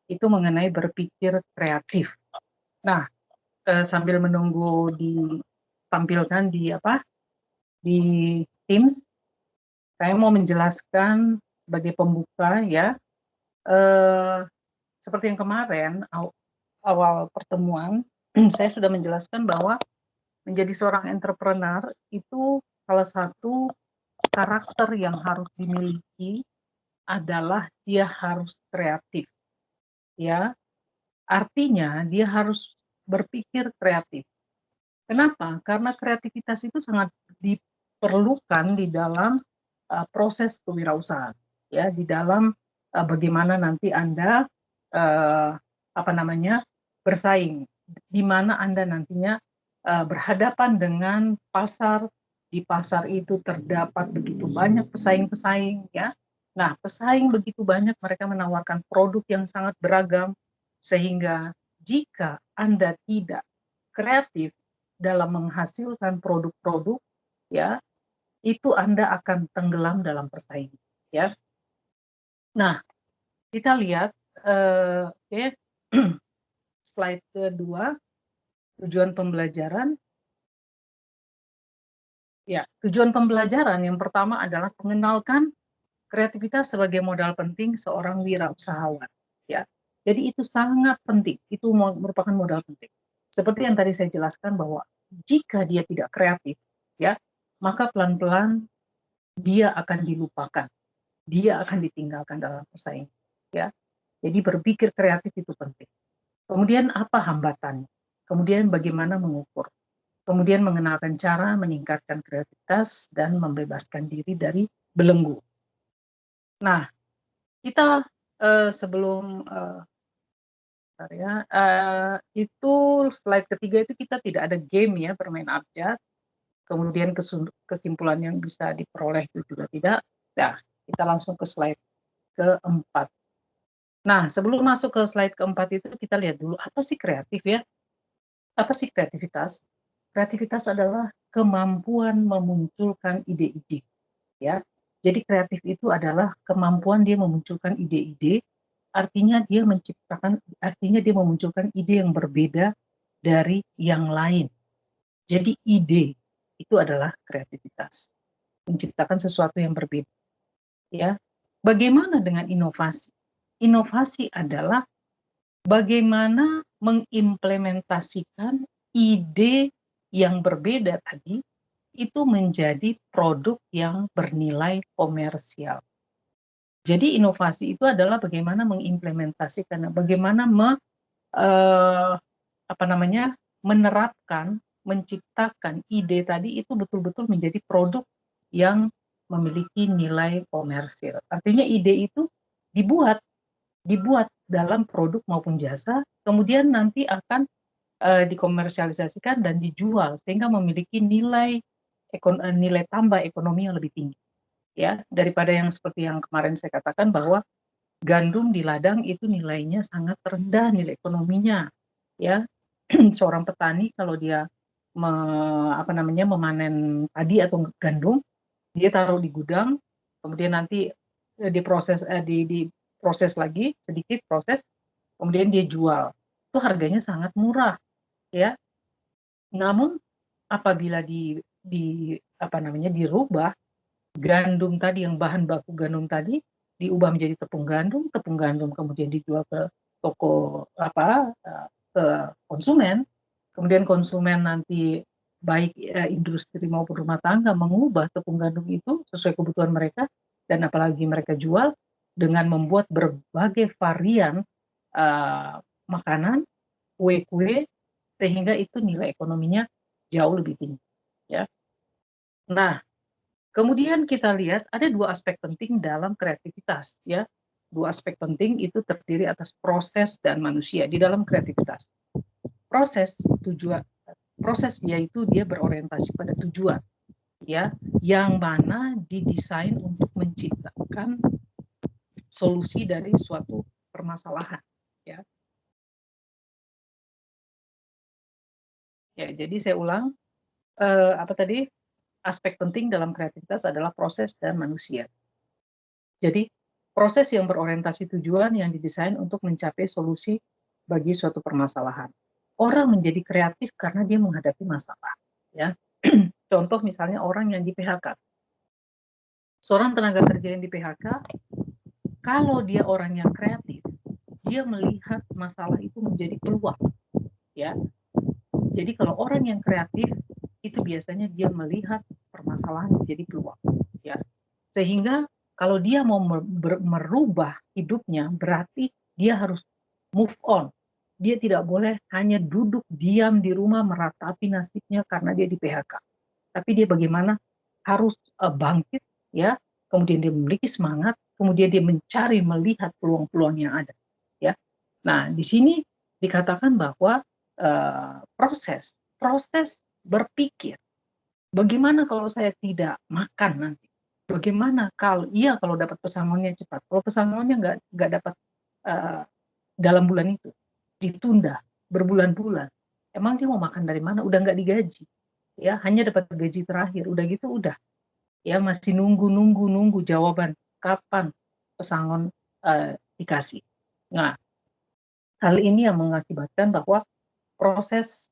itu mengenai berpikir kreatif. Nah, sambil menunggu ditampilkan di Teams, saya mau menjelaskan sebagai pembuka ya, eh, seperti yang kemarin awal pertemuan saya sudah menjelaskan bahwa menjadi seorang entrepreneur itu salah satu karakter yang harus dimiliki adalah dia harus kreatif, ya. Artinya dia harus berpikir kreatif. Kenapa? Karena kreativitas itu sangat diperlukan di dalam proses kewirausahaan, ya, di dalam bagaimana nanti Anda uh, bersaing, di mana Anda nantinya berhadapan dengan pasar. Di pasar itu terdapat begitu banyak pesaing-pesaing, ya. Nah, pesaing begitu banyak, mereka menawarkan produk yang sangat beragam, sehingga jika Anda tidak kreatif dalam menghasilkan produk-produk, ya, itu Anda akan tenggelam dalam persaingan, ya. Nah, kita lihat slide kedua, tujuan pembelajaran. Ya, tujuan pembelajaran yang pertama adalah mengenalkan kreativitas sebagai modal penting seorang wirausahawan, ya. Jadi itu sangat penting, itu merupakan modal penting. Seperti yang tadi saya jelaskan bahwa jika dia tidak kreatif, ya, maka pelan-pelan dia akan dilupakan, dia akan ditinggalkan dalam persaingan, ya. Jadi berpikir kreatif itu penting. Kemudian apa hambatannya? Kemudian bagaimana mengukur? Kemudian mengenalkan cara meningkatkan kreativitas dan membebaskan diri dari belenggu. Nah, kita sebelum itu slide ketiga itu kita tidak ada game ya, bermain abjad. Kemudian kesimpulan yang bisa diperoleh itu juga tidak. Nah, kita langsung ke slide keempat. Nah, sebelum masuk ke slide keempat itu kita lihat dulu apa sih kreatif ya? Apa sih kreativitas? Kreativitas adalah kemampuan memunculkan ide-ide, ya. Jadi kreatif itu adalah kemampuan dia memunculkan ide-ide, artinya dia memunculkan ide yang berbeda dari yang lain. Jadi ide itu adalah kreativitas, menciptakan sesuatu yang berbeda, ya. Bagaimana dengan inovasi? Inovasi adalah bagaimana mengimplementasikan ide yang berbeda tadi itu menjadi produk yang bernilai komersial. Jadi inovasi itu adalah bagaimana mengimplementasikan, bagaimana menerapkan, menciptakan ide tadi itu betul-betul menjadi produk yang memiliki nilai komersil. Artinya ide itu dibuat dalam produk maupun jasa, kemudian nanti akan dikomersialisasikan dan dijual sehingga memiliki nilai tambah ekonomi yang lebih tinggi, ya, daripada yang seperti yang kemarin saya katakan bahwa gandum di ladang itu nilainya sangat rendah nilai ekonominya, ya. Seorang petani kalau dia memanen padi atau gandum, dia taruh di gudang, kemudian nanti diproses lagi sedikit proses, kemudian dia jual. Itu harganya sangat murah, ya. Namun apabila dirubah gandum tadi, yang bahan baku gandum tadi diubah menjadi tepung gandum kemudian dijual ke toko ke konsumen, kemudian konsumen nanti baik industri maupun rumah tangga mengubah tepung gandum itu sesuai kebutuhan mereka, dan apalagi mereka jual dengan membuat berbagai varian makanan, kue-kue, sehingga itu nilai ekonominya jauh lebih tinggi, ya. Nah, kemudian kita lihat ada dua aspek penting dalam kreativitas, ya. Dua aspek penting itu terdiri atas proses dan manusia di dalam kreativitas. Proses yaitu dia berorientasi pada tujuan, ya, yang mana didesain untuk menciptakan solusi dari suatu permasalahan, ya. Ya, jadi saya ulang, aspek penting dalam kreativitas adalah proses dan manusia. Jadi proses yang berorientasi tujuan yang didesain untuk mencapai solusi bagi suatu permasalahan. Orang menjadi kreatif karena dia menghadapi masalah, ya. Contoh misalnya orang yang di PHK. Seorang tenaga kerja yang di PHK, kalau dia orang yang kreatif, dia melihat masalah itu menjadi peluang, ya. Jadi kalau orang yang kreatif itu biasanya dia melihat permasalahan menjadi peluang, ya. Sehingga kalau dia mau merubah hidupnya, berarti dia harus move on. Dia tidak boleh hanya duduk diam di rumah meratapi nasibnya karena dia di PHK. Tapi dia bagaimana harus bangkit, ya. Kemudian dia memiliki semangat, kemudian dia mencari melihat peluang-peluang yang ada, ya. Nah, di sini dikatakan bahwa proses berpikir, bagaimana kalau saya tidak makan nanti? Bagaimana kalau dapat pesangonnya cepat? Kalau pesangonnya nggak dapat uh, dalam bulan itu, ditunda berbulan-bulan. Emang dia mau makan dari mana? Udah nggak digaji, ya, hanya dapat gaji terakhir. Udah gitu udah, ya, masih nunggu jawaban kapan pesangon dikasih. Nah, hal ini yang mengakibatkan bahwa proses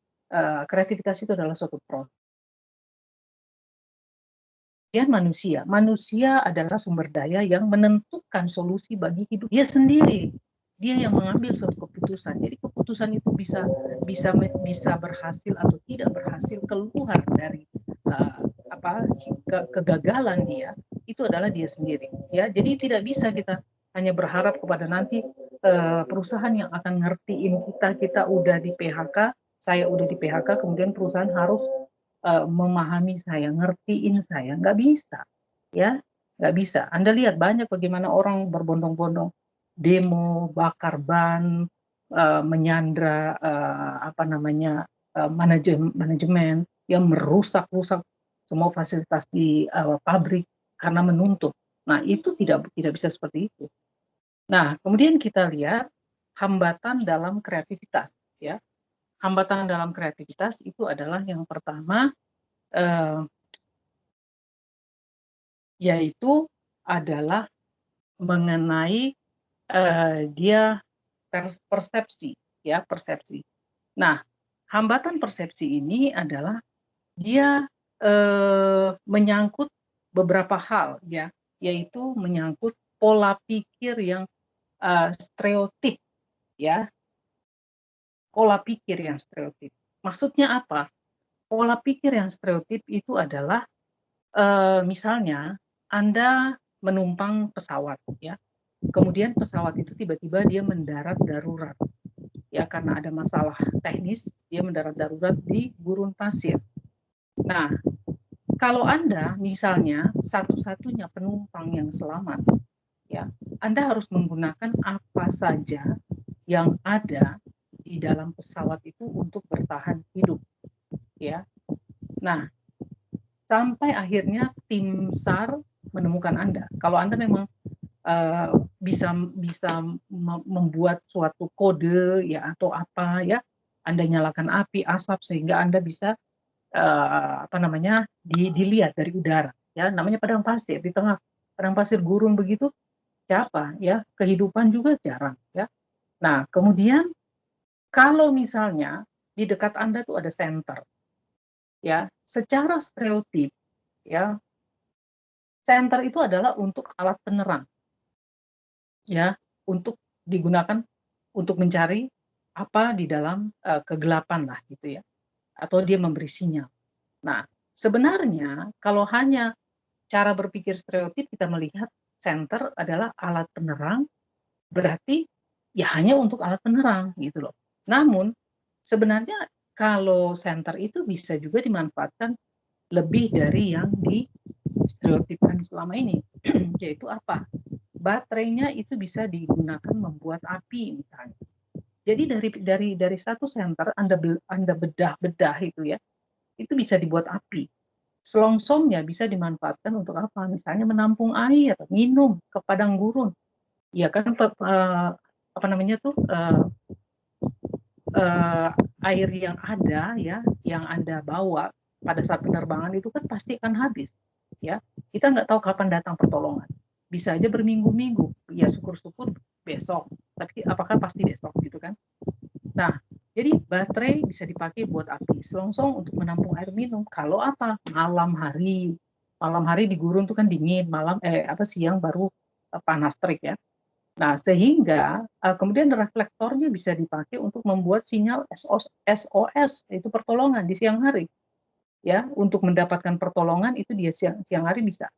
kreativitas itu adalah suatu proses. Manusia adalah sumber daya yang menentukan solusi bagi hidup dia sendiri. Dia yang mengambil suatu keputusan. Jadi keputusan itu bisa berhasil atau tidak berhasil, keluar dari kegagalan dia, itu adalah dia sendiri. Ya, jadi tidak bisa kita hanya berharap kepada nanti perusahaan yang akan ngertiin kita udah di PHK, saya udah di PHK, kemudian perusahaan harus memahami saya, ngertiin saya, nggak bisa, ya, nggak bisa. Anda lihat banyak bagaimana orang berbondong-bondong demo, bakar ban, menyandra manajemen yang merusak-rusak semua fasilitas di pabrik karena menuntut. Nah, itu tidak bisa seperti itu. Nah, kemudian kita lihat hambatan dalam kreativitas, ya. Hambatan dalam kreativitas itu adalah yang pertama, yaitu adalah mengenai dia persepsi, ya, persepsi. Nah, hambatan persepsi ini adalah dia menyangkut beberapa hal, ya, yaitu menyangkut pola pikir yang stereotip, ya, pola pikir yang stereotip. Maksudnya apa? Pola pikir yang stereotip itu adalah misalnya Anda menumpang pesawat, ya. Kemudian pesawat itu tiba-tiba dia mendarat darurat, ya, karena ada masalah teknis, dia mendarat darurat di gurun pasir. Nah, kalau Anda misalnya satu-satunya penumpang yang selamat, ya, Anda harus menggunakan apa saja yang ada di dalam pesawat itu untuk bertahan hidup, ya. Nah, sampai akhirnya tim SAR menemukan Anda. Kalau Anda memang bisa membuat suatu kode, ya, atau apa, ya, Anda nyalakan api, asap, sehingga Anda bisa dilihat dari udara, ya, namanya padang pasir, di tengah padang pasir gurun begitu, siapa, ya, kehidupan juga jarang, ya. Nah, kemudian kalau misalnya di dekat Anda tuh ada senter, ya, secara stereotip, ya, senter itu adalah untuk alat penerang, ya, untuk digunakan untuk mencari apa di dalam kegelapan lah, gitu, ya, atau dia memberi sinyal. Nah, sebenarnya kalau hanya cara berpikir stereotip kita melihat senter adalah alat penerang, berarti ya hanya untuk alat penerang, gitu loh. Namun sebenarnya kalau senter itu bisa juga dimanfaatkan lebih dari yang distereotipkan selama ini, yaitu apa? Baterainya itu bisa digunakan membuat api misalnya. Jadi dari satu senter Anda bedah itu, ya, itu bisa dibuat api. Selongsongnya bisa dimanfaatkan untuk apa? Misalnya menampung air, minum ke padang gurun. Ya kan, apa namanya tuh, air yang ada, ya, yang Anda bawa pada saat penerbangan itu kan pasti akan habis, ya. Kita nggak tahu kapan datang pertolongan. bisa aja berminggu-minggu. Ya syukur-syukur besok, tapi apakah pasti besok gitu kan? Nah, jadi baterai bisa dipakai buat api selongsong untuk menampung air minum. Kalau apa? Malam hari di gurun itu kan dingin, siang baru panas terik ya. Nah, sehingga kemudian reflektornya bisa dipakai untuk membuat sinyal SOS, itu pertolongan di siang hari. Ya, untuk mendapatkan pertolongan itu dia siang hari bisa.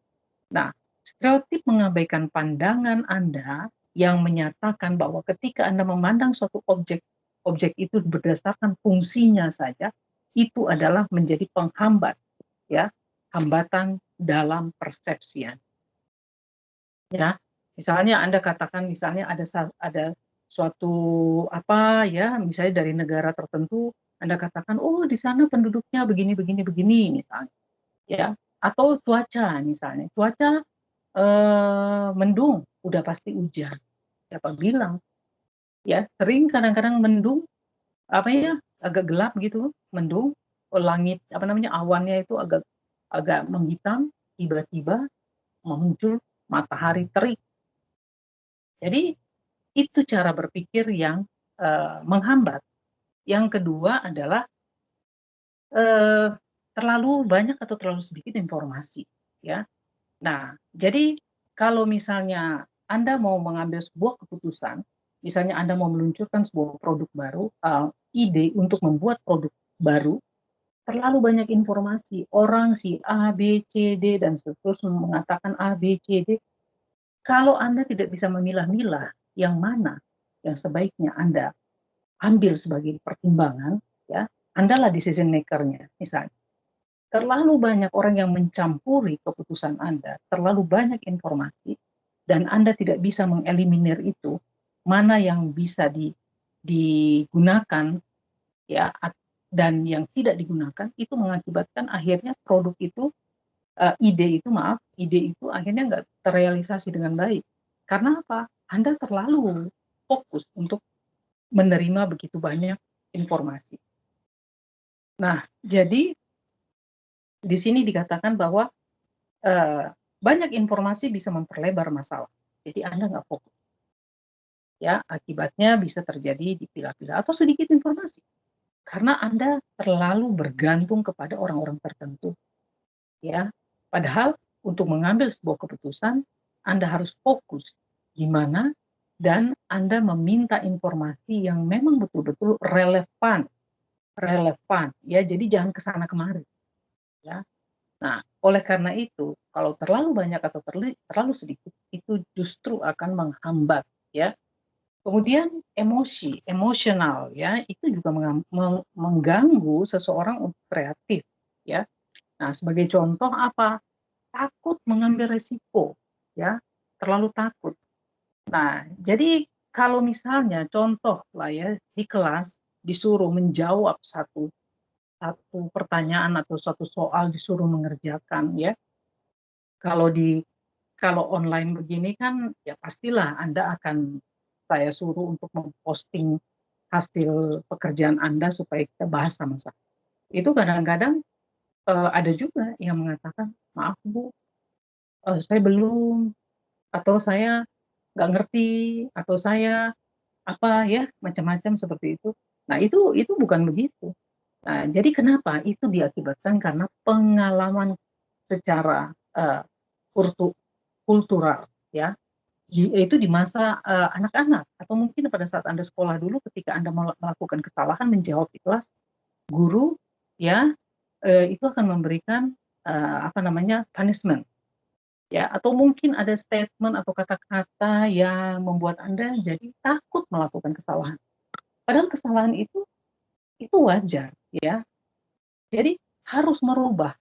Nah, stereotip mengabaikan pandangan Anda yang menyatakan bahwa ketika Anda memandang suatu objek itu berdasarkan fungsinya saja, itu adalah menjadi penghambat, ya, hambatan dalam persepsian. Ya, misalnya Anda katakan misalnya ada suatu apa ya, misalnya dari negara tertentu, Anda katakan, oh di sana penduduknya begini begini begini misalnya, ya, atau cuaca misalnya, cuaca mendung, udah pasti hujan. Siapa bilang? Ya, sering kadang-kadang mendung, apa ya, agak gelap gitu, mendung, langit, apa namanya, awannya itu agak agak menghitam, tiba-tiba muncul matahari terik. Jadi itu cara berpikir yang menghambat. Yang kedua adalah eh, terlalu banyak atau terlalu sedikit informasi, ya. Nah, jadi kalau misalnya Anda mau mengambil sebuah keputusan, misalnya Anda mau meluncurkan sebuah produk baru, ide untuk membuat produk baru, terlalu banyak informasi. Orang si A, B, C, D, dan seterusnya mengatakan A, B, C, D. Kalau Anda tidak bisa memilah-milah yang mana yang sebaiknya Anda ambil sebagai pertimbangan, ya, Anda lah decision maker-nya, misalnya. Terlalu banyak orang yang mencampuri keputusan Anda, terlalu banyak informasi, dan Anda tidak bisa mengeliminir itu, mana yang bisa digunakan, ya, dan yang tidak digunakan, itu mengakibatkan akhirnya produk itu, ide itu akhirnya nggak terrealisasi dengan baik. Karena apa? Anda terlalu fokus untuk menerima begitu banyak informasi. Nah, jadi di sini dikatakan bahwa banyak informasi bisa memperlebar masalah. Jadi Anda nggak fokus. Ya, akibatnya bisa terjadi dipilah-pilah atau sedikit informasi. Karena Anda terlalu bergantung kepada orang-orang tertentu. Ya, padahal untuk mengambil sebuah keputusan, Anda harus fokus gimana dan Anda meminta informasi yang memang betul-betul relevan, relevan. Ya, jadi jangan ke sana kemari. Ya, nah, oleh karena itu, kalau terlalu banyak atau terlalu sedikit, itu justru akan menghambat, ya. Kemudian emosional, ya, itu juga mengganggu seseorang untuk kreatif, ya. Nah, sebagai contoh apa? Takut mengambil resiko, ya, terlalu takut. Nah, jadi kalau misalnya contoh lah ya di kelas disuruh menjawab satu satu pertanyaan atau satu soal disuruh mengerjakan, ya. Kalau di Kalau online begini kan ya pastilah Anda akan saya suruh untuk memposting hasil pekerjaan Anda supaya kita bahas sama-sama. Itu kadang-kadang ada juga yang mengatakan, maaf Bu, saya belum, atau saya nggak ngerti, atau saya apa ya macam-macam seperti itu. Nah itu bukan begitu. Nah jadi kenapa? Itu diakibatkan karena pengalaman secara kultural, ya. Itu di masa anak-anak atau mungkin pada saat Anda sekolah dulu ketika Anda melakukan kesalahan menjawab di kelas, guru ya itu akan memberikan apa namanya punishment, ya, atau mungkin ada statement atau kata-kata yang membuat Anda jadi takut melakukan kesalahan. Padahal kesalahan itu wajar, ya. Jadi harus merubah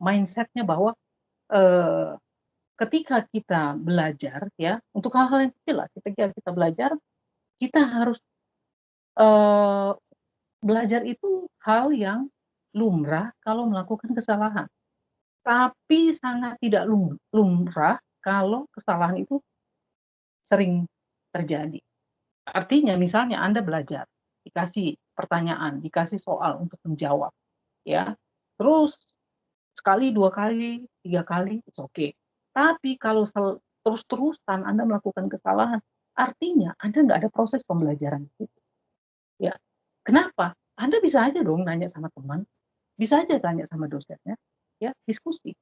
mindsetnya bahwa eh, ketika kita belajar, ya, untuk hal-hal yang kecil lah, ketika kita belajar, kita harus eh, belajar itu hal yang lumrah kalau melakukan kesalahan, tapi sangat tidak lumrah kalau kesalahan itu sering terjadi. Artinya, misalnya Anda belajar, dikasih pertanyaan, dikasih soal untuk menjawab, ya, terus sekali, dua kali, tiga kali, it's okay. Tapi kalau terus-terusan Anda melakukan kesalahan, artinya Anda nggak ada proses pembelajaran itu. Ya, kenapa? Anda bisa aja dong nanya sama teman, bisa aja tanya sama dosennya, ya diskusi.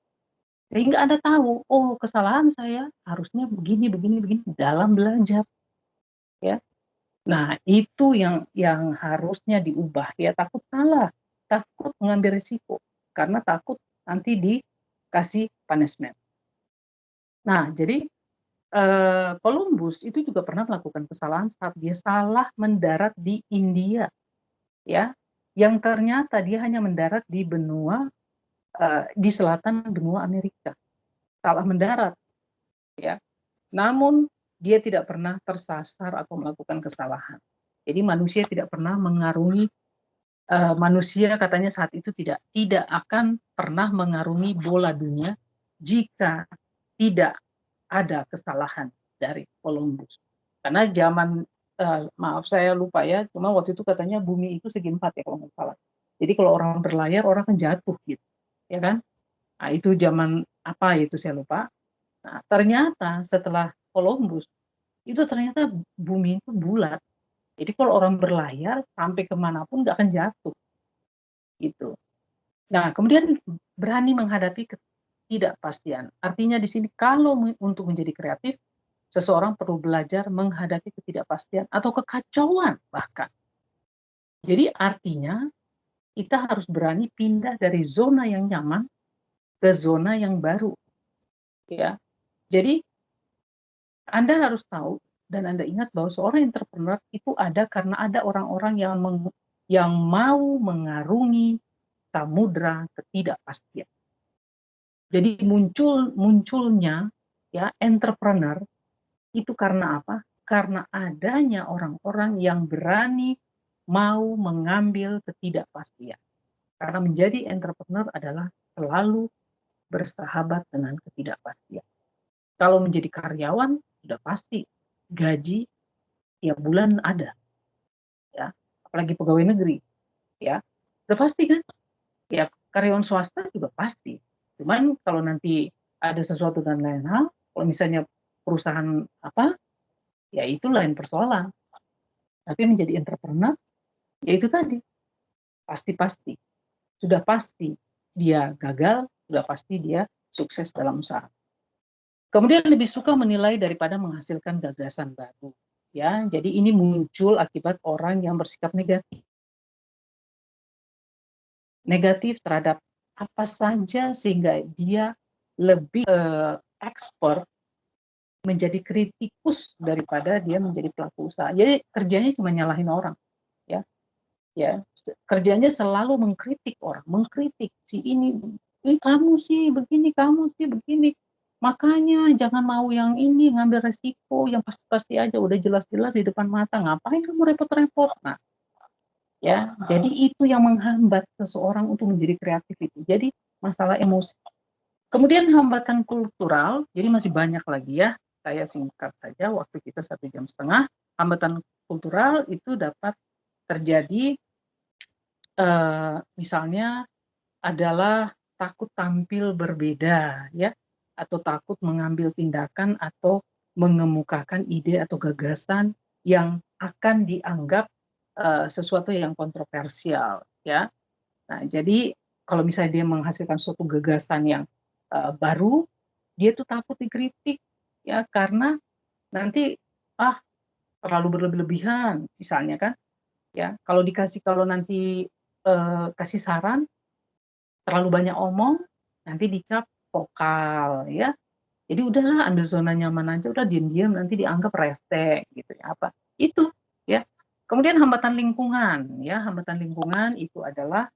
Sehingga Anda tahu, oh kesalahan saya harusnya begini, begini, begini dalam belajar. Ya, nah itu yang harusnya diubah. Ya takut salah, takut mengambil risiko, karena takut nanti dikasih punishment. Nah, jadi Columbus itu juga pernah melakukan kesalahan saat dia salah mendarat di India, ya, yang ternyata dia hanya mendarat di di selatan benua Amerika, salah mendarat, ya. Namun dia tidak pernah tersasar atau melakukan kesalahan. Jadi manusia tidak pernah mengarungi manusia katanya saat itu tidak akan pernah mengarungi bola dunia jika tidak ada kesalahan dari Columbus. Karena zaman maaf saya lupa ya, cuma waktu itu katanya bumi itu segi empat ya kalau nggak salah. Jadi kalau orang berlayar orang kan jatuh gitu, ya kan? Nah, itu zaman apa itu saya lupa. Nah, ternyata setelah Columbus itu ternyata bumi itu bulat. Jadi kalau orang berlayar sampai kemanapun nggak akan jatuh gitu. Nah, kemudian berani menghadapi ketidakpastian. Artinya di sini kalau untuk menjadi kreatif, seseorang perlu belajar menghadapi ketidakpastian atau kekacauan bahkan. Jadi artinya kita harus berani pindah dari zona yang nyaman ke zona yang baru, ya. Jadi Anda harus tahu dan Anda ingat bahwa seorang entrepreneur itu ada karena ada orang-orang yang mau mengarungi samudra ketidakpastian. Jadi munculnya ya entrepreneur itu karena apa? Karena adanya orang-orang yang berani mau mengambil ketidakpastian. Karena menjadi entrepreneur adalah selalu bersahabat dengan ketidakpastian. Kalau menjadi karyawan sudah pasti gaji tiap bulan ada, ya. Apalagi pegawai negeri, ya. Sudah pasti kan? Ya karyawan swasta juga pasti. Cuman kalau nanti ada sesuatu dan lain hal, kalau misalnya perusahaan apa, ya itu lain persoalan. Tapi menjadi entrepreneur, ya itu tadi, pasti-pasti. Sudah pasti dia gagal, sudah pasti dia sukses dalam usaha. Kemudian lebih suka menilai daripada menghasilkan gagasan baru. Ya, jadi ini muncul akibat orang yang bersikap negatif terhadap apa saja sehingga dia lebih expert menjadi kritikus daripada dia menjadi pelaku usaha. Jadi kerjanya cuma nyalahin orang, ya. Ya, kerjanya selalu mengkritik orang, mengkritik si ini kamu sih begini, kamu sih begini. Makanya jangan mau yang ini, ngambil resiko yang pasti-pasti aja, udah jelas-jelas di depan mata, ngapain kamu repot-repot? Nah, ya, jadi itu yang menghambat seseorang untuk menjadi kreatif itu. Jadi masalah emosi. Kemudian hambatan kultural, jadi masih banyak lagi ya. Saya singkat saja, waktu kita 1,5 jam. Hambatan kultural itu dapat terjadi misalnya adalah takut tampil berbeda ya, atau takut mengambil tindakan atau mengemukakan ide atau gagasan yang akan dianggap sesuatu yang kontroversial ya. Nah, jadi kalau misalnya dia menghasilkan suatu gagasan yang baru, dia tuh takut dikritik ya karena nanti ah terlalu berlebihan misalnya kan ya. Kalau nanti kasih saran terlalu banyak omong, nanti dicap vokal ya. Jadi udahlah ambil zona nyaman aja, udah diam-diam nanti dianggap rese gitu ya apa. Itu ya. Kemudian hambatan lingkungan ya, hambatan lingkungan itu adalah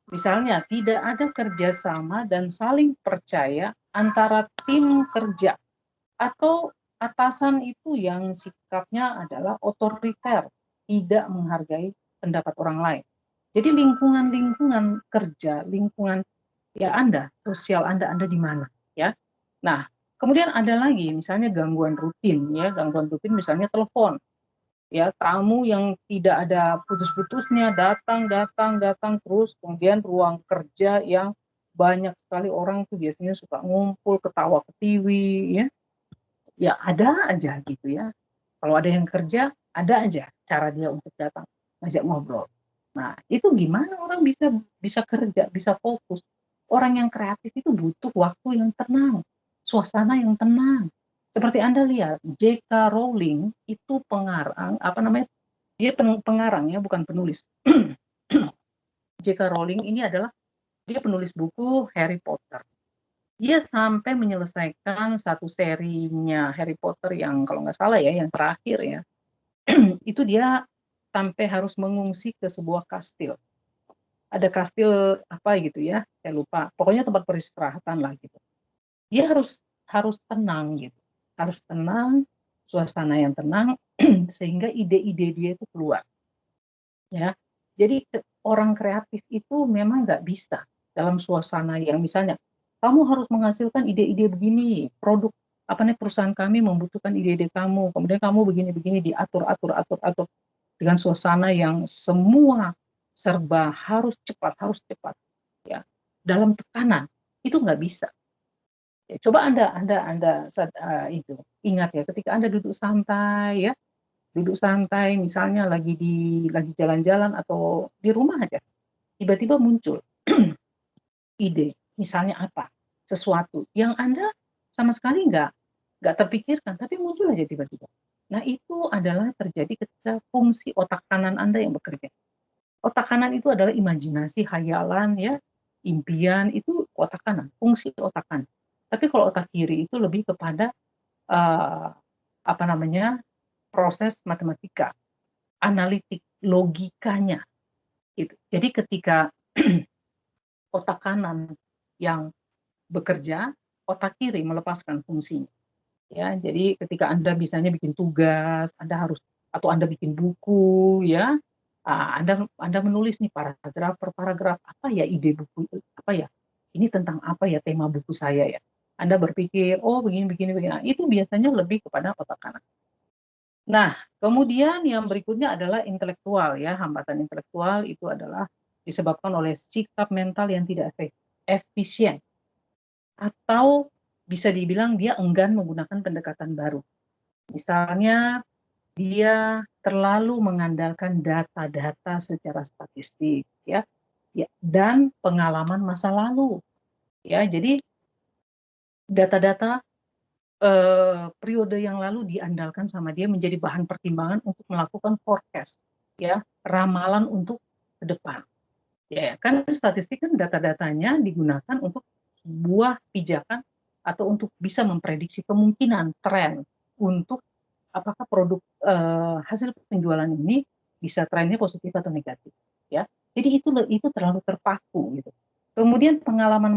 misalnya tidak ada kerjasama dan saling percaya antara tim kerja atau atasan itu yang sikapnya adalah otoriter, tidak menghargai pendapat orang lain. Jadi lingkungan-lingkungan kerja, lingkungan ya Anda, sosial Anda di mana ya. Nah, kemudian ada lagi misalnya gangguan rutin ya, gangguan rutin misalnya telepon. Ya, tamu yang tidak ada putus-putusnya datang terus, kemudian ruang kerja yang banyak sekali orang tuh biasanya suka ngumpul, ketawa ketiwi, ya. Ya ada aja gitu ya. Kalau ada yang kerja, ada aja cara dia untuk datang, ngajak ngobrol. Nah, itu gimana orang bisa bisa kerja, bisa fokus. Orang yang kreatif itu butuh waktu yang tenang, suasana yang tenang. Seperti Anda lihat, J.K. Rowling itu pengarang, apa namanya? Dia pengarang ya, bukan penulis. J.K. Rowling ini adalah dia penulis buku Harry Potter. Dia sampai menyelesaikan satu serinya Harry Potter yang kalau nggak salah ya, yang terakhir ya, itu dia sampai harus mengungsi ke sebuah kastil. Ada kastil apa gitu ya, saya lupa. Pokoknya tempat peristirahatan lah gitu. Dia harus harus tenang gitu, harus tenang, suasana yang tenang sehingga ide-ide dia itu keluar. Ya, jadi orang kreatif itu memang nggak bisa dalam suasana yang misalnya kamu harus menghasilkan ide-ide begini, produk apa nih perusahaan kami membutuhkan ide-ide kamu, kemudian kamu begini-begini diatur, atur, atur, atur dengan suasana yang semua serba harus cepat, ya. Dalam tekanan itu nggak bisa. Ya, coba itu ingat ya, ketika Anda duduk santai ya, duduk santai misalnya lagi jalan-jalan atau di rumah aja, tiba-tiba muncul ide, misalnya apa, sesuatu yang Anda sama sekali nggak terpikirkan, tapi muncul aja tiba-tiba. Nah, itu adalah terjadi ketika fungsi otak kanan Anda yang bekerja. Otak kanan itu adalah imajinasi, hayalan, ya, impian, itu otak kanan, fungsi otak kanan. Tapi kalau otak kiri itu lebih kepada uh, apa namanya, proses matematika, analitik, logikanya. Gitu. Jadi ketika otak kanan yang bekerja, otak kiri melepaskan fungsinya. Ya, jadi ketika Anda misalnya bikin tugas, Anda harus atau Anda bikin buku, ya, Anda menulis nih paragraf per paragraf, apa ya ide buku, apa ya, ini tentang apa ya tema buku saya ya. Anda berpikir, oh begini, begini, begini. Nah, itu biasanya lebih kepada otak kanan. Nah, kemudian yang berikutnya adalah intelektual ya, hambatan intelektual itu adalah disebabkan oleh sikap mental yang tidak efisien atau bisa dibilang dia enggan menggunakan pendekatan baru. Misalnya dia terlalu mengandalkan data-data secara statistik ya, dan pengalaman masa lalu ya. Jadi data-data periode yang lalu diandalkan sama dia menjadi bahan pertimbangan untuk melakukan forecast ya, ramalan untuk ke depan. Ya, kan statistik kan data-datanya digunakan untuk sebuah pijakan atau untuk bisa memprediksi kemungkinan tren untuk apakah produk hasil penjualan ini bisa trennya positif atau negatif ya. Jadi itu terlalu terpaku gitu. Kemudian pengalaman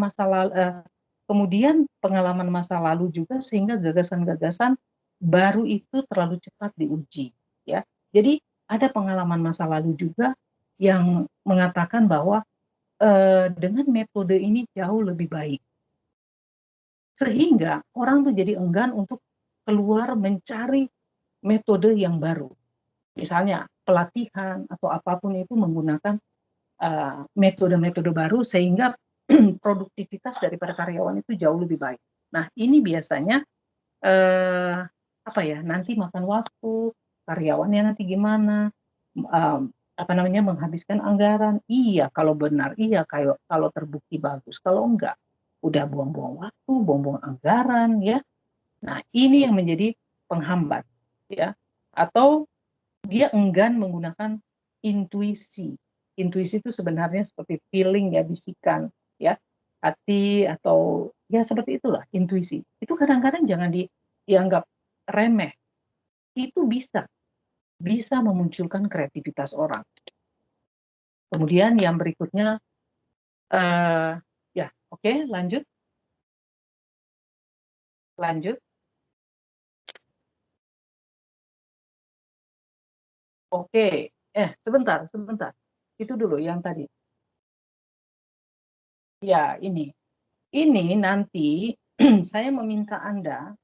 masa lalu juga sehingga gagasan-gagasan baru itu terlalu cepat diuji ya. Jadi ada pengalaman masa lalu juga yang mengatakan bahwa dengan metode ini jauh lebih baik. Sehingga orang tuh jadi enggan untuk keluar mencari metode yang baru. Misalnya pelatihan atau apapun itu menggunakan metode-metode baru sehingga produktivitas daripada karyawan itu jauh lebih baik. Nah, ini biasanya apa ya? Nanti makan waktu, karyawannya nanti gimana? Apa namanya, menghabiskan anggaran. Iya, kalau benar, iya, kalau terbukti bagus. Kalau enggak, udah buang-buang waktu, buang-buang anggaran, ya. Nah, ini yang menjadi penghambat, ya. Atau dia enggan menggunakan intuisi. Intuisi itu sebenarnya seperti feeling ya, bisikan, ya, hati atau ya seperti itulah intuisi. Itu kadang-kadang jangan dianggap remeh. Itu bisa memunculkan kreativitas orang. Kemudian yang berikutnya, ya oke, lanjut. Oke, sebentar. Itu dulu yang tadi. Ya, ini nanti saya meminta Anda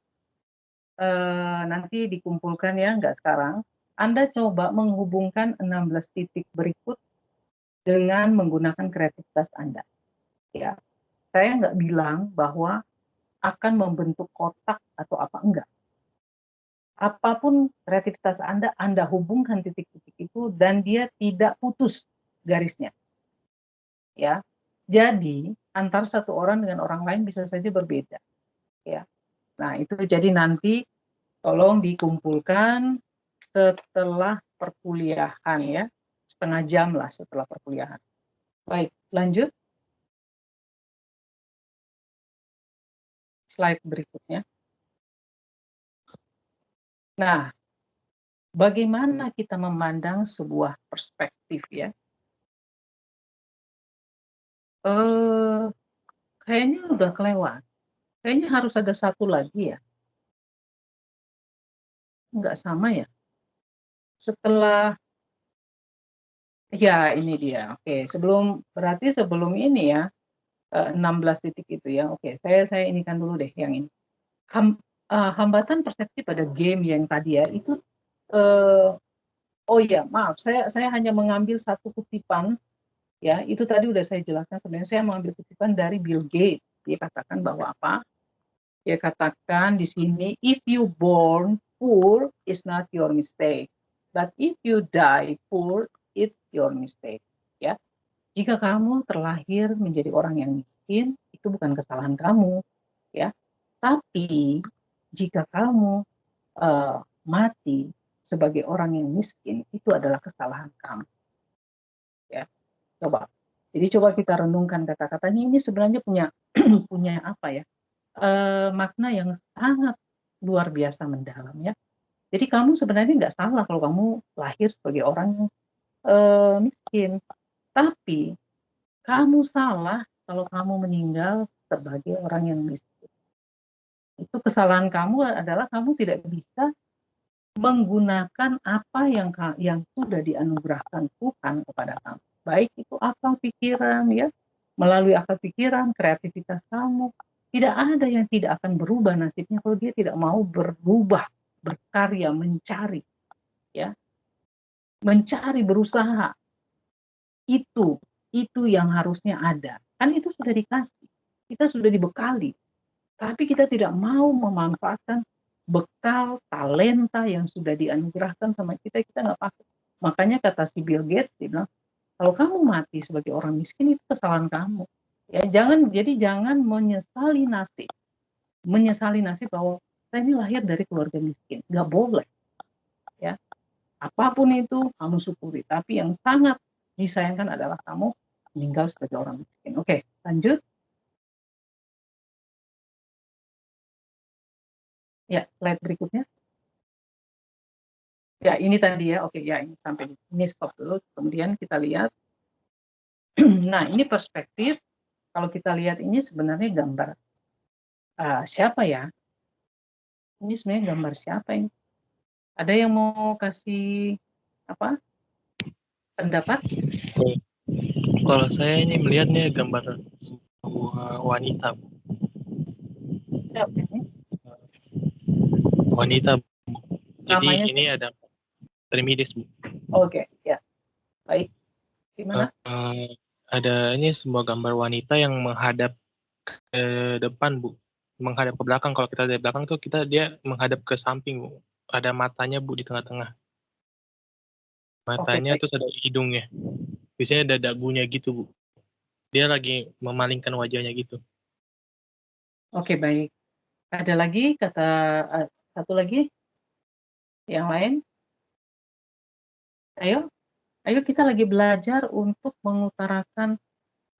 nanti dikumpulkan ya, nggak sekarang. Anda coba menghubungkan 16 titik berikut dengan menggunakan kreativitas Anda. Ya. Saya nggak bilang bahwa akan membentuk kotak atau apa, enggak. Apapun kreativitas Anda hubungkan titik-titik itu dan dia tidak putus garisnya, ya. Jadi antar satu orang dengan orang lain bisa saja berbeda, ya. Nah, itu jadi nanti tolong dikumpulkan setelah perkuliahan, ya. Setengah jam lah setelah perkuliahan. Baik, lanjut slide berikutnya. Nah, bagaimana kita memandang sebuah perspektif, ya? Eh, Kayaknya udah kelewat. Kayaknya harus ada satu lagi ya. Nggak sama ya. Setelah, ya ini dia. Oke, berarti sebelum ini ya, 16 titik itu ya. Oke, saya inikan dulu deh yang ini. Hambatan persepsi pada game yang tadi ya, itu, eh, oh ya, maaf, saya hanya mengambil satu kutipan, ya, itu tadi udah saya jelaskan. Sebenarnya saya mengambil kutipan dari Bill Gates. Dia katakan bahwa apa? Dia katakan di sini, if you born poor, it's not your mistake. But if you die poor, it's your mistake. Ya, jika kamu terlahir menjadi orang yang miskin, itu bukan kesalahan kamu. Ya, tapi jika kamu mati sebagai orang yang miskin, itu adalah kesalahan kamu. Ya, coba. Jadi coba kita renungkan kata-katanya ini sebenarnya punya punya apa ya? Makna yang sangat luar biasa mendalam, ya. Jadi kamu sebenarnya nggak salah kalau kamu lahir sebagai orang yang miskin, tapi kamu salah kalau kamu meninggal sebagai orang yang miskin. Itu kesalahan kamu adalah kamu tidak bisa menggunakan apa yang sudah dianugerahkan Tuhan kepada kamu. Baik itu akal pikiran, ya, melalui akal pikiran, kreativitas kamu. Tidak ada yang tidak akan berubah nasibnya kalau dia tidak mau berubah, berkarya, mencari, ya, mencari, berusaha. Itu yang harusnya ada. Kan itu sudah dikasih. Kita sudah dibekali. Tapi kita tidak mau memanfaatkan bekal talenta yang sudah dianugerahkan sama kita nggak pakai. Makanya kata si Bill Gates, dia bilang, kalau kamu mati sebagai orang miskin itu kesalahan kamu. Ya, jangan menyesali nasib bahwa saya ini lahir dari keluarga miskin. Nggak boleh, ya. Apapun itu kamu syukuri. Tapi yang sangat disayangkan adalah kamu meninggal sebagai orang miskin. Oke, lanjut. Ya, slide berikutnya. Ya, ini tadi ya. Oke, ya, ini sampai ini stop dulu. Kemudian kita lihat. Nah, ini perspektif. Kalau kita lihat ini sebenarnya gambar siapa ya? Ini sebenarnya gambar siapa ini? Ada yang mau kasih apa? Pendapat? Kalau saya ini melihatnya gambar sebuah wanita, Ya, ini. wanita. Jadi Namanya ini ada Trimides, Bu. oke, ya. Baik. Gimana? Ada ini sebuah gambar wanita yang menghadap ke depan, Bu. Menghadap ke belakang. Kalau kita dari belakang tuh dia menghadap ke samping, Bu. Ada matanya, Bu, di tengah-tengah. Oke, Matanya baik. terus ada hidungnya. Biasanya ada dagunya gitu, Bu. Dia lagi memalingkan wajahnya gitu. Oke, baik. Ada lagi satu lagi yang lain? Ayo, ayo kita lagi belajar untuk mengutarakan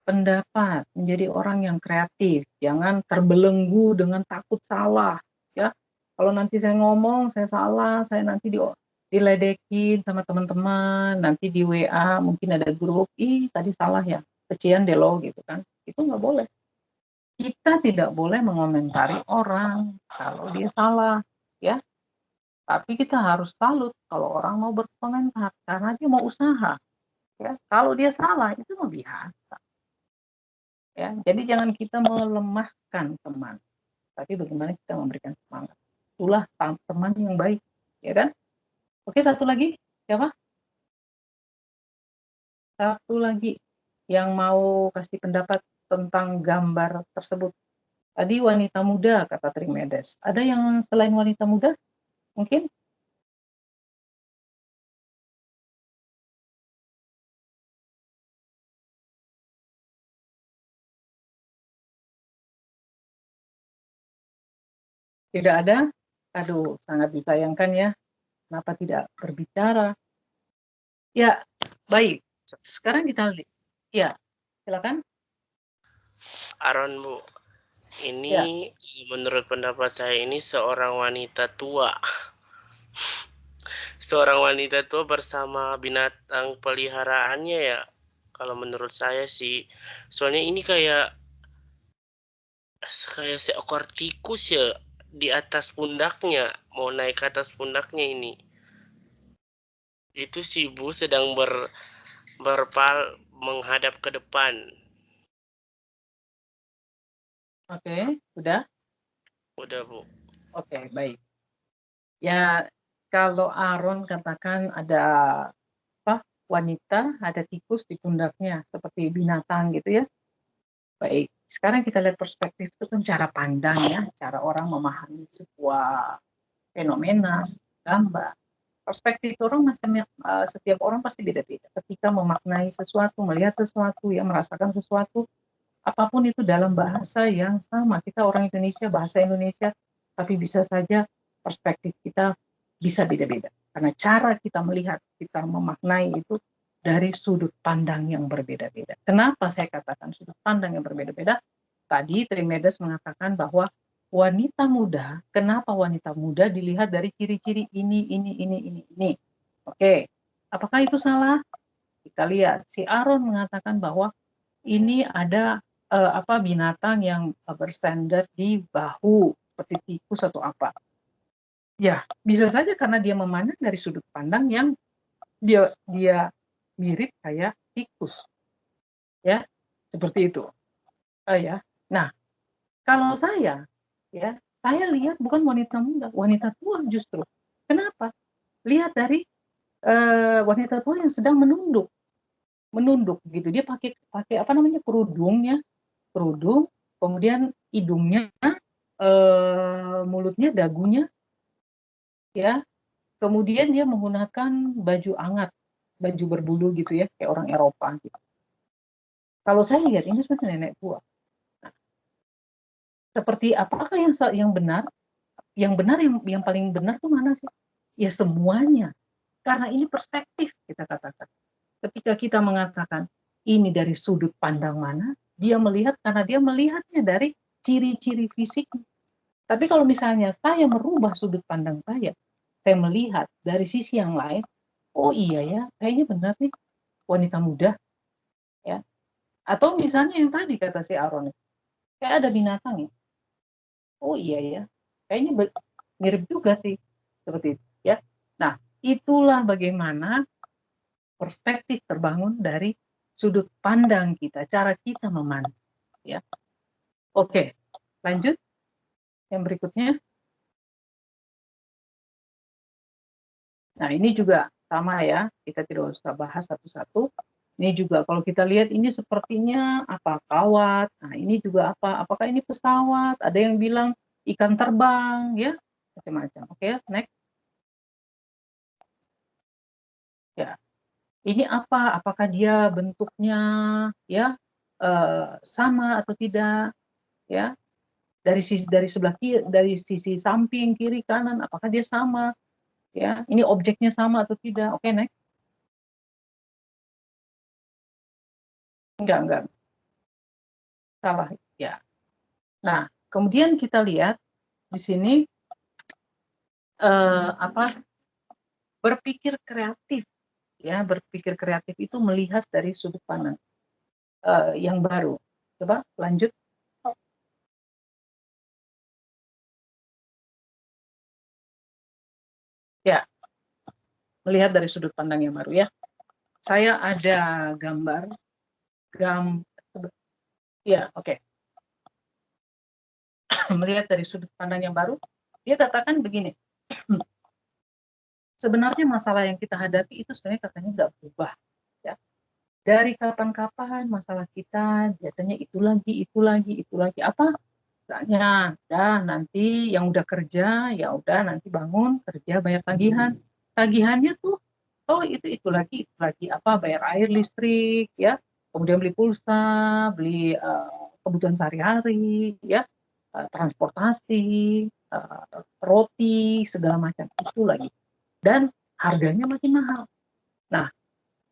pendapat, menjadi orang yang kreatif, jangan terbelenggu dengan takut salah, ya. Kalau nanti saya ngomong, saya salah, saya nanti diledekin sama teman-teman, nanti di WA mungkin ada grup, ih tadi salah ya, kecian deh lo gitu kan, itu nggak boleh. Kita tidak boleh mengomentari orang kalau dia salah, ya. Tapi kita harus salut kalau orang mau berkomentar karena dia mau usaha, ya. Kalau dia salah itu mah biasa. Ya, jadi jangan kita melemahkan teman, tapi bagaimana kita memberikan semangat. Itulah teman yang baik, ya kan? Oke, satu lagi, siapa? Satu lagi yang mau kasih pendapat. tentang gambar tersebut? Tadi wanita muda, kata Trimedes. Ada yang selain wanita muda? Mungkin? Tidak ada? Aduh, sangat disayangkan ya. Kenapa tidak berbicara? Ya, baik. Sekarang kita lihat. Ya, silakan. Aron, Bu, Ya, ini menurut pendapat saya ini seorang wanita tua. Seorang wanita tua bersama binatang peliharaannya ya. Kalau menurut saya sih, soalnya ini kayak seekor tikus ya di atas pundaknya, mau naik ke atas pundaknya ini. Itu si Bu sedang berpal menghadap ke depan. oke, sudah. Udah, Bu. Oke, baik. Ya, kalau Aaron katakan ada apa? Wanita, ada tikus di pundaknya seperti binatang gitu ya. Baik, sekarang kita lihat perspektif itu kan cara pandang ya, cara orang memahami sebuah fenomena, sebuah gambar. Perspektif orang setiap orang pasti beda-beda. Ketika memaknai sesuatu, melihat sesuatu, ya merasakan sesuatu, apapun itu dalam bahasa yang sama. Kita orang Indonesia, bahasa Indonesia, tapi bisa saja perspektif kita bisa beda-beda. Karena cara kita melihat, kita memaknai itu dari sudut pandang yang berbeda-beda. Kenapa saya katakan sudut pandang yang berbeda-beda? Tadi Trimedes mengatakan bahwa wanita muda, kenapa wanita muda dilihat dari ciri-ciri ini. Oke, apakah itu salah? Kita lihat, si Aaron mengatakan bahwa ini ada binatang yang berstandar di bahu seperti tikus atau apa. Ya, bisa saja karena dia memandang dari sudut pandang yang dia mirip kayak tikus. Ya, seperti itu. Ya. Nah, kalau saya lihat bukan wanita muda, wanita tua justru. Kenapa? Lihat dari wanita tua yang sedang menunduk gitu. Dia pakai apa namanya kerudung, kemudian hidungnya, mulutnya, dagunya, ya. Kemudian dia menggunakan baju hangat, baju berbulu gitu ya, kayak orang Eropa gitu. Kalau saya lihat ini sebenarnya nenek tua. Nah, seperti apakah yang benar? Yang benar yang paling benar tuh mana sih? Ya semuanya. Karena ini perspektif kita katakan. Ketika kita mengatakan ini dari sudut pandang mana, dia melihat karena dia melihatnya dari ciri-ciri fisik. Tapi kalau misalnya saya merubah sudut pandang saya melihat dari sisi yang lain, oh iya ya, kayaknya benar nih wanita muda, ya. Atau misalnya yang tadi kata si Aaron, kayak ada binatang ya, oh iya ya, kayaknya mirip juga sih, seperti itu, ya. Nah, itulah bagaimana perspektif terbangun dari sudut pandang kita, cara kita memandang, ya. Oke, lanjut yang berikutnya. Nah, ini juga sama ya, kita tidak usah bahas satu-satu. Ini juga kalau kita lihat ini sepertinya apa kawat. Nah, ini juga apa? Apakah ini pesawat? Ada yang bilang ikan terbang, ya, macam-macam. Oke, next. Ya, ini apa? Apakah dia bentuknya ya sama atau tidak? Ya, dari sebelah kiri, dari sisi samping kiri kanan, apakah dia sama? Ya, ini objeknya sama atau tidak? Oke, next. Enggak, salah. Ya. Nah, kemudian kita lihat di sini berpikir kreatif, ya, berpikir kreatif itu melihat dari sudut pandang yang baru. Coba lanjut. Ya, melihat dari sudut pandang yang baru ya. Saya ada gambar, ya, oke. Melihat dari sudut pandang yang baru, dia katakan begini. Sebenarnya masalah yang kita hadapi itu sebenarnya katanya nggak berubah, ya. dari kapan-kapan masalah kita biasanya itu lagi apa? Misalnya, nanti yang udah kerja, ya udah nanti bangun kerja bayar tagihan. Tagihannya tuh, oh itu lagi apa? Bayar air, listrik, ya. Kemudian beli pulsa, beli kebutuhan sehari-hari, ya, transportasi, roti, segala macam itu lagi. Dan harganya makin mahal. Nah,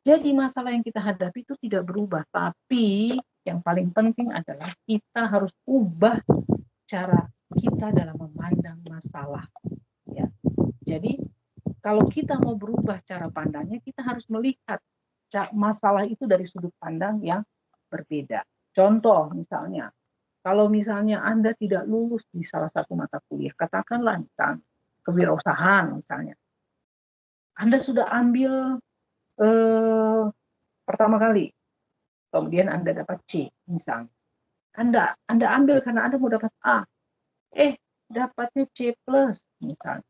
jadi masalah yang kita hadapi itu tidak berubah, tapi yang paling penting adalah kita harus ubah cara kita dalam memandang masalah. Ya. Jadi kalau kita mau berubah cara pandangnya, kita harus melihat masalah itu dari sudut pandang yang berbeda. Contoh misalnya, kalau misalnya Anda tidak lulus di salah satu mata kuliah, katakanlah misalnya kewirausahaan misalnya, Anda sudah ambil pertama kali, kemudian Anda dapat C misalnya. Anda ambil karena Anda mau dapat A, dapatnya C plus misalnya.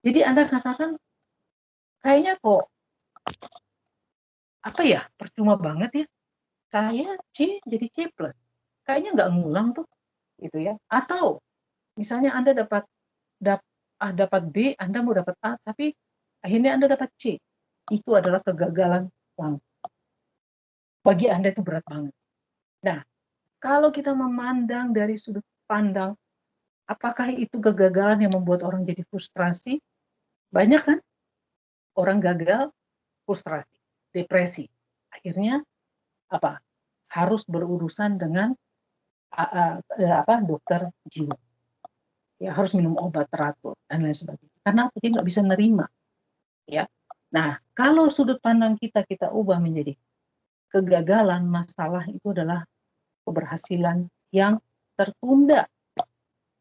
Jadi Anda katakan, kayaknya kok apa ya, percuma banget ya, saya C jadi C plus, kayaknya nggak ngulang tuh, gitu ya. Atau misalnya Anda dapat B, Anda mau dapat A, tapi akhirnya Anda dapat C, itu adalah kegagalan yang bagi Anda itu berat banget. Nah, kalau kita memandang dari sudut pandang, apakah itu kegagalan yang membuat orang jadi frustrasi? Banyak kan orang gagal, frustrasi, depresi. Akhirnya apa? Harus berurusan dengan dokter jiwa. Ya, harus minum obat teratur dan lain sebagainya. Karena dia nggak bisa nerima. Ya. Nah, kalau sudut pandang kita ubah menjadi kegagalan, masalah itu adalah keberhasilan yang tertunda.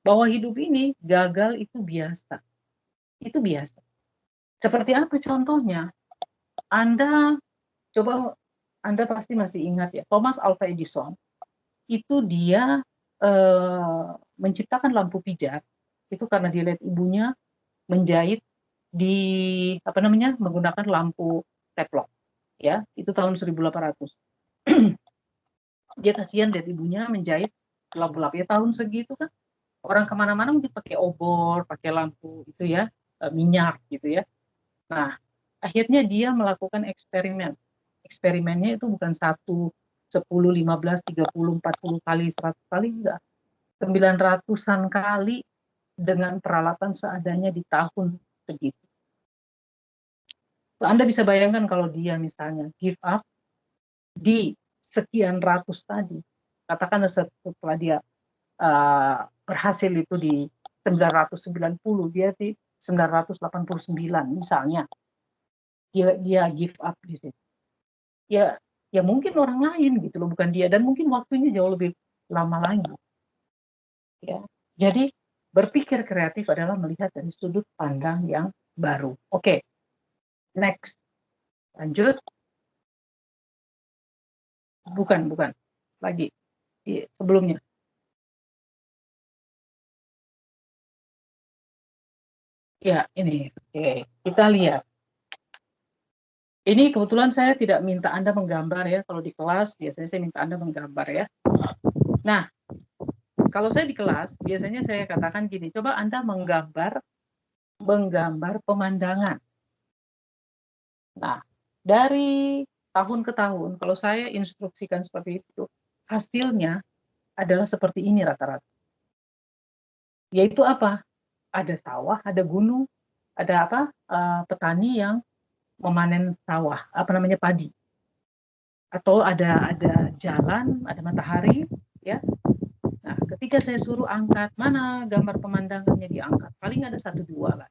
Bahwa hidup ini gagal itu biasa. Itu biasa. Seperti apa contohnya? Anda pasti masih ingat ya, Thomas Alva Edison itu dia menciptakan lampu pijar itu karena dia lihat ibunya menjahit menggunakan lampu teplok, ya, itu tahun 1800. Dia kasihan lihat ibunya menjahit gelap-gelap ya, tahun segitu kan orang kemana-mana mungkin pakai obor, pakai lampu itu ya, minyak gitu ya. Nah, akhirnya dia melakukan eksperimen. Eksperimennya itu bukan 1, 10, 15, 30, 40 kali, 100 kali, enggak. 900-an kali dengan peralatan seadanya di tahun segitu. Anda bisa bayangkan kalau dia misalnya give up di sekian ratus tadi, katakan setelah dia berhasil itu di 990, dia di 989 misalnya, dia give up di situ. Ya mungkin orang lain gitu loh, bukan dia, dan mungkin waktunya jauh lebih lama lagi. Ya, jadi berpikir kreatif adalah melihat dari sudut pandang yang baru. Oke, next, lanjut. Bukan lagi sebelumnya. Ya, ini. Oke, kita lihat. Ini kebetulan saya tidak minta Anda menggambar ya. Kalau di kelas biasanya saya minta Anda menggambar ya. Nah, kalau saya di kelas biasanya saya katakan gini, coba Anda menggambar pemandangan. Nah, dari tahun ke tahun, kalau saya instruksikan seperti itu, hasilnya adalah seperti ini rata-rata. Yaitu apa? Ada sawah, ada gunung, ada petani yang memanen sawah, padi. Atau ada jalan, ada matahari, ya. Nah, ketika saya suruh angkat, mana gambar pemandangannya diangkat? Paling ada 1-2 lah.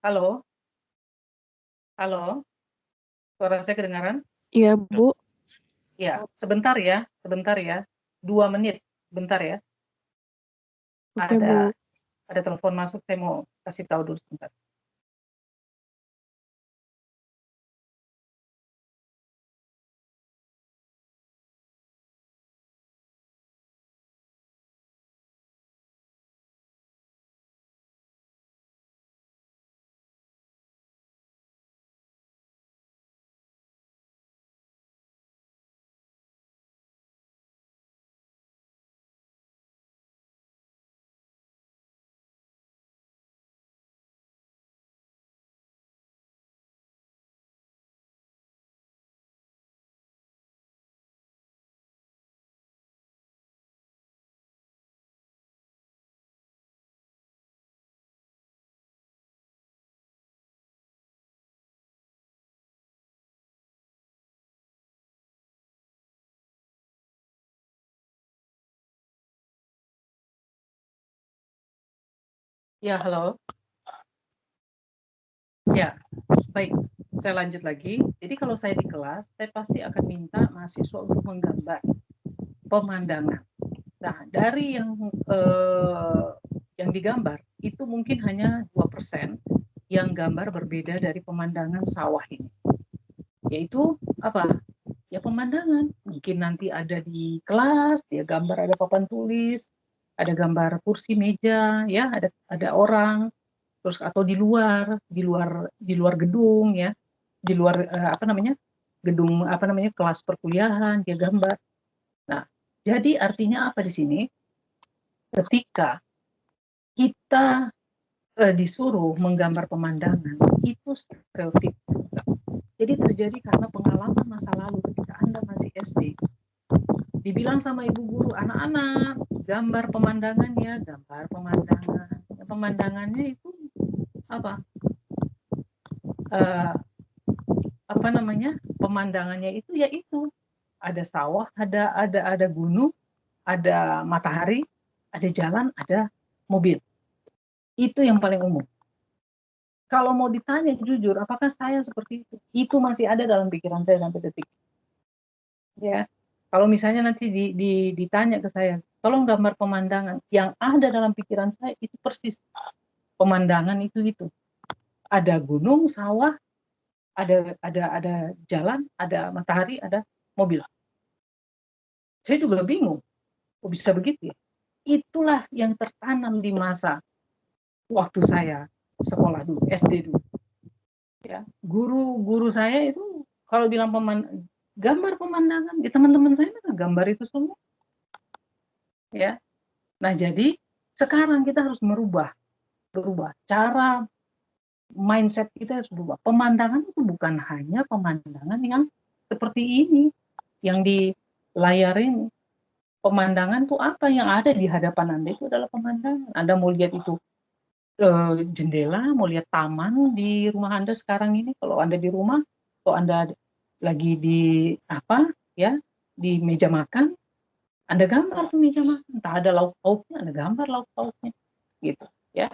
Halo, suara saya kedengaran? Iya, Bu. Ya, sebentar ya, 2 menit, bentar ya. Oke, Bu. Ada telepon masuk, saya mau kasih tahu dulu sebentar. Ya, halo. Ya, baik. Saya lanjut lagi. Jadi kalau saya di kelas, saya pasti akan minta mahasiswa untuk menggambar pemandangan. Nah, dari yang digambar itu mungkin hanya 2% yang gambar berbeda dari pemandangan sawah ini. Yaitu apa? Ya pemandangan. Mungkin nanti ada di kelas, dia gambar ada papan tulis, ada gambar kursi meja, ya, ada orang, terus atau di luar gedung, ya, di luar gedung kelas perkuliahan dia gambar. Nah, jadi artinya apa di sini? Ketika kita disuruh menggambar pemandangan itu stereotip. Jadi terjadi karena pengalaman masa lalu ketika Anda masih SD. Dibilang sama ibu guru, anak-anak gambar pemandangannya, gambar pemandangan. Pemandangannya itu apa? Pemandangannya itu yaitu ada sawah, ada gunung, ada matahari, ada jalan, ada mobil. Itu yang paling umum. Kalau mau ditanya jujur, apakah saya seperti itu? Itu masih ada dalam pikiran saya sampai detik. Ya, kalau misalnya nanti ditanya ke saya, tolong gambar pemandangan, yang ada dalam pikiran saya itu persis pemandangan itu. Ada gunung, sawah, ada jalan, ada matahari, ada mobil. Saya juga bingung, kok bisa begitu ya? Itulah yang tertanam di masa waktu saya sekolah dulu, SD dulu. Ya, guru saya itu kalau bilang gambar pemandangan, ya teman-teman saya gambar itu semua. Ya, nah jadi sekarang kita harus berubah cara mindset kita harus berubah. Pemandangan itu bukan hanya pemandangan yang seperti ini, yang di layar ini. Pemandangan itu apa yang ada di hadapan Anda itu adalah pemandangan. Anda mau lihat itu jendela, mau lihat taman di rumah Anda sekarang ini. Kalau Anda di rumah, kalau Anda lagi di di meja makan, Anda gambar tuh meja makan. Entah ada lauk pauknya, Anda gambar lauk pauknya, gitu ya.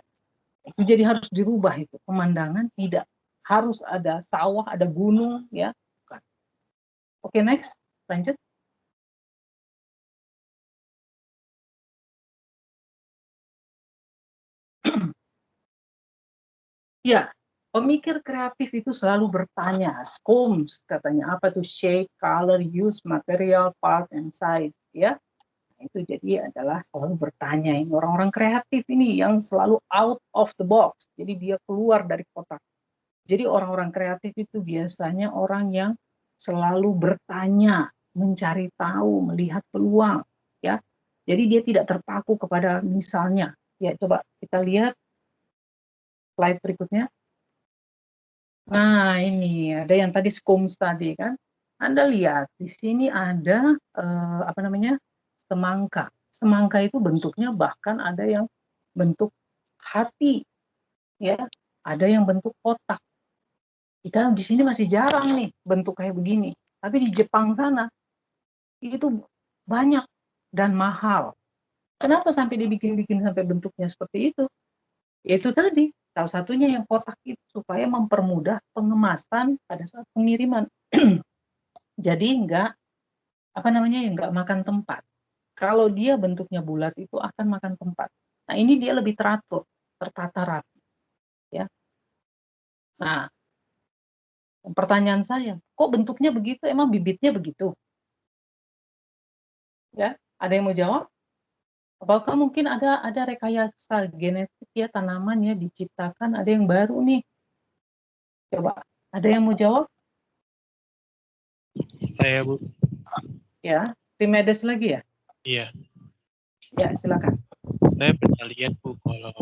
Itu jadi harus dirubah itu. Pemandangan tidak harus ada sawah, ada gunung, ya. Oke, next, lanjut. Ya, pemikir kreatif itu selalu bertanya, SCOMS katanya, apa tuh shape, color, use, material, part, and size, ya. Itu jadi adalah selalu bertanya. Ini orang-orang kreatif ini yang selalu out of the box. Jadi dia keluar dari kotak. Jadi orang-orang kreatif itu biasanya orang yang selalu bertanya, mencari tahu, melihat peluang, ya. Jadi dia tidak terpaku kepada misalnya. Ya, coba kita lihat slide berikutnya. Nah, ini ada yang tadi SCOMS tadi kan. Anda lihat di sini ada semangka. Semangka itu bentuknya bahkan ada yang bentuk hati, ya. Ada yang bentuk kotak. Kita di sini masih jarang nih bentuk kayak begini. Tapi di Jepang sana itu banyak dan mahal. Kenapa sampai dibikin-bikin sampai bentuknya seperti itu? Yaitu tadi, salah satunya yang kotak itu supaya mempermudah pengemasan pada saat pengiriman. Jadi enggak makan tempat. Kalau dia bentuknya bulat itu akan makan tempat. Nah, ini dia lebih teratur, tertata rapi, ya. Nah, pertanyaan saya, kok bentuknya begitu? Emang bibitnya begitu? Ya, ada yang mau jawab? Apakah mungkin ada rekayasa genetik ya tanaman ya diciptakan, ada yang baru nih? Coba, ada yang mau jawab? Saya, Bu. Ya, Timedes lagi ya? Iya. Ya, silakan. Saya pernah lihat, Bu, kalau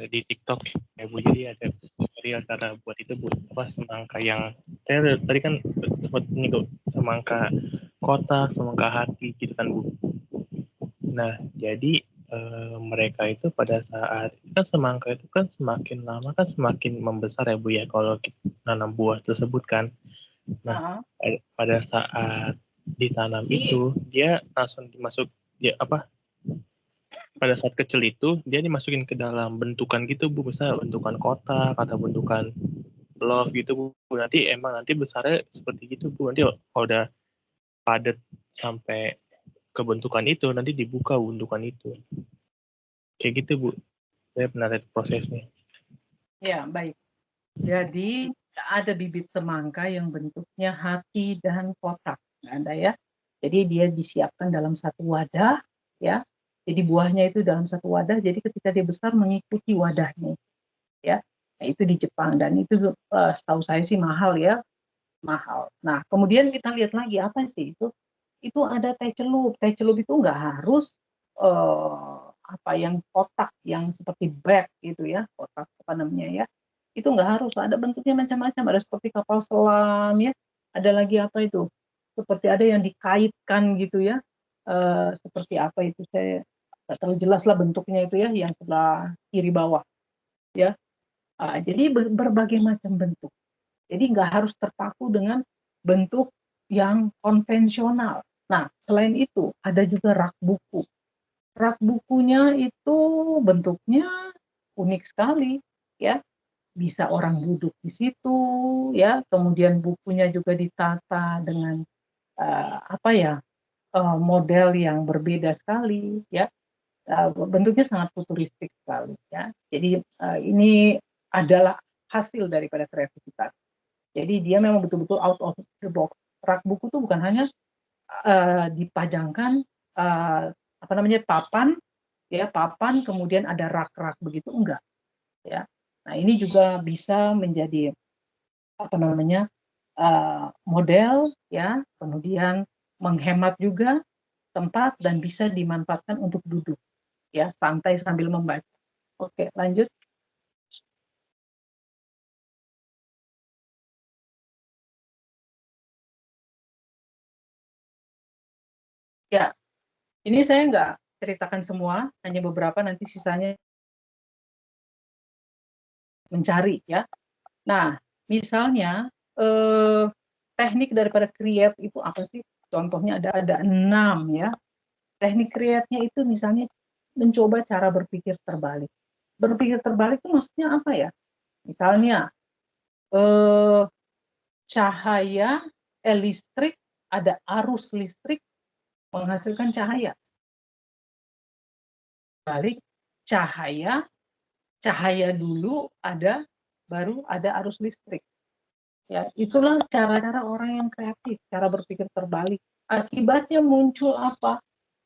di TikTok ya, Bu. Jadi ada tutorial cara buat itu, Bu. Semangka yang saya tadi kan sempat nyinggung semangka kotak, semangka hati gitu kan, Bu. Nah, jadi mereka itu pada saat kan semangka itu kan semakin lama kan semakin membesar ya, Bu, ya, kalau kita nanam buah tersebut kan. Nah, pada saat ditanam itu dia langsung pada saat kecil itu dia dimasukin ke dalam bentukan gitu Bu, misalnya bentukan kotak atau bentukan love gitu Bu. Nanti besarnya seperti gitu Bu. Nanti udah padat sampai ke bentukan itu, nanti dibuka bentukan itu. Kayak gitu Bu. Saya pernah lihat prosesnya. Ya, baik. Jadi ada bibit semangka yang bentuknya hati dan kotak, ada ya. Jadi dia disiapkan dalam satu wadah, ya. Jadi buahnya itu dalam satu wadah. Jadi ketika dia besar mengikuti wadahnya, ya. Nah, itu di Jepang dan itu setahu saya sih mahal ya, mahal. Nah, kemudian kita lihat lagi apa sih itu? Itu ada teh celup. Teh celup itu nggak harus apa yang kotak yang seperti bag gitu ya, kotak apa namanya ya. Itu nggak harus, ada bentuknya macam-macam, ada seperti kapal selam ya. Ada lagi apa itu? Seperti ada yang dikaitkan gitu ya. Seperti apa itu saya nggak terlalu jelas lah bentuknya itu ya, yang sebelah kiri bawah ya. Jadi berbagai macam bentuk. Jadi nggak harus terpaku dengan bentuk yang konvensional. Nah, selain itu ada juga rak buku. Rak bukunya itu bentuknya unik sekali, ya. Bisa orang duduk di situ, ya. Kemudian bukunya juga ditata dengan apa ya, model yang berbeda sekali, ya. Bentuknya sangat futuristik sekali, ya. Jadi ini adalah hasil daripada kreativitas. Jadi dia memang betul-betul out of the box. Rak buku itu bukan hanya dipajangkan apa namanya papan, ya papan kemudian ada rak-rak begitu, enggak, ya. Nah ini juga bisa menjadi apa namanya model, ya, kemudian menghemat juga tempat dan bisa dimanfaatkan untuk duduk, ya, santai sambil membaca. Oke, lanjut. Ya, ini saya nggak ceritakan semua, hanya beberapa, nanti sisanya mencari ya. Nah, misalnya teknik daripada create itu apa sih? Contohnya ada 6 ya. Teknik create-nya itu misalnya mencoba cara berpikir terbalik. Berpikir terbalik itu maksudnya apa ya? Misalnya cahaya listrik, ada arus listrik menghasilkan cahaya. Balik cahaya dulu ada, baru ada arus listrik. Ya, itulah cara-cara orang yang kreatif, cara berpikir terbalik. Akibatnya muncul apa?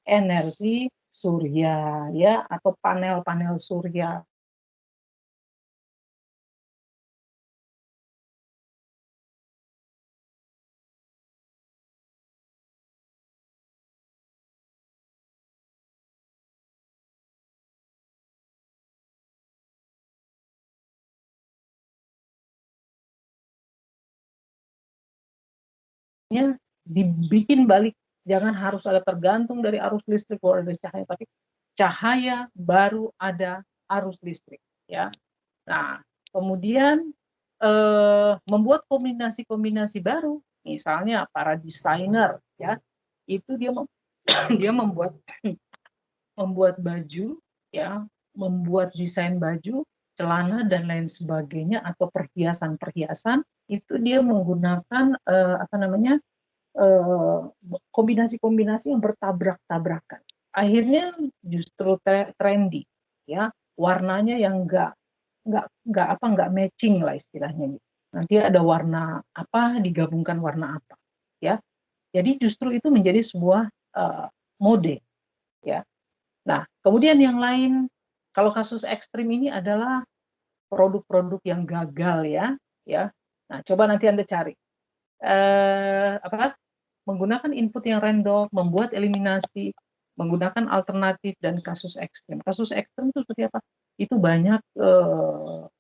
Energi surya, ya, atau panel-panel surya. Dibikin balik, jangan harus ada tergantung dari arus listrik baru ada cahaya, tapi cahaya baru ada arus listrik, ya. Nah, kemudian membuat kombinasi-kombinasi baru, misalnya para desainer, ya, itu dia dia membuat baju, ya, membuat desain baju, celana dan lain sebagainya, atau perhiasan-perhiasan, itu dia menggunakan apa namanya kombinasi-kombinasi yang bertabrak-tabrakan. Akhirnya justru trendy, ya, warnanya yang nggak matching lah istilahnya. Nanti ada warna apa digabungkan warna apa, ya. Jadi justru itu menjadi sebuah mode, ya. Nah, kemudian yang lain, kalau kasus ekstrim ini adalah produk-produk yang gagal, ya. Nah, coba nanti Anda cari apa menggunakan input yang random, membuat eliminasi, menggunakan alternatif dan kasus ekstrim. Kasus ekstrim itu seperti apa? Itu banyak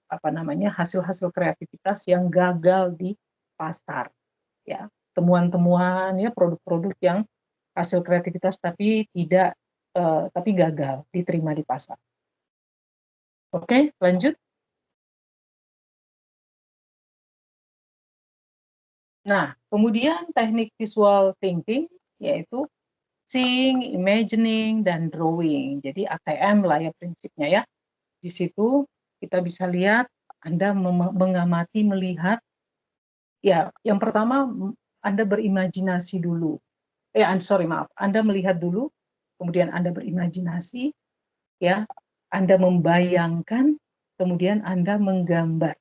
apa namanya hasil-hasil kreativitas yang gagal di pasar, ya. Temuan-temuan ya produk-produk yang hasil kreativitas tapi tidak tapi gagal diterima di pasar. Oke, lanjut. Nah, kemudian teknik visual thinking yaitu sketching, imagining, dan drawing. Jadi ATM lah ya prinsipnya ya. Di situ kita bisa lihat Anda mengamati, melihat. Ya, yang pertama Anda berimajinasi dulu. Maaf. Anda melihat dulu, kemudian Anda berimajinasi, ya. Anda membayangkan, kemudian Anda menggambar.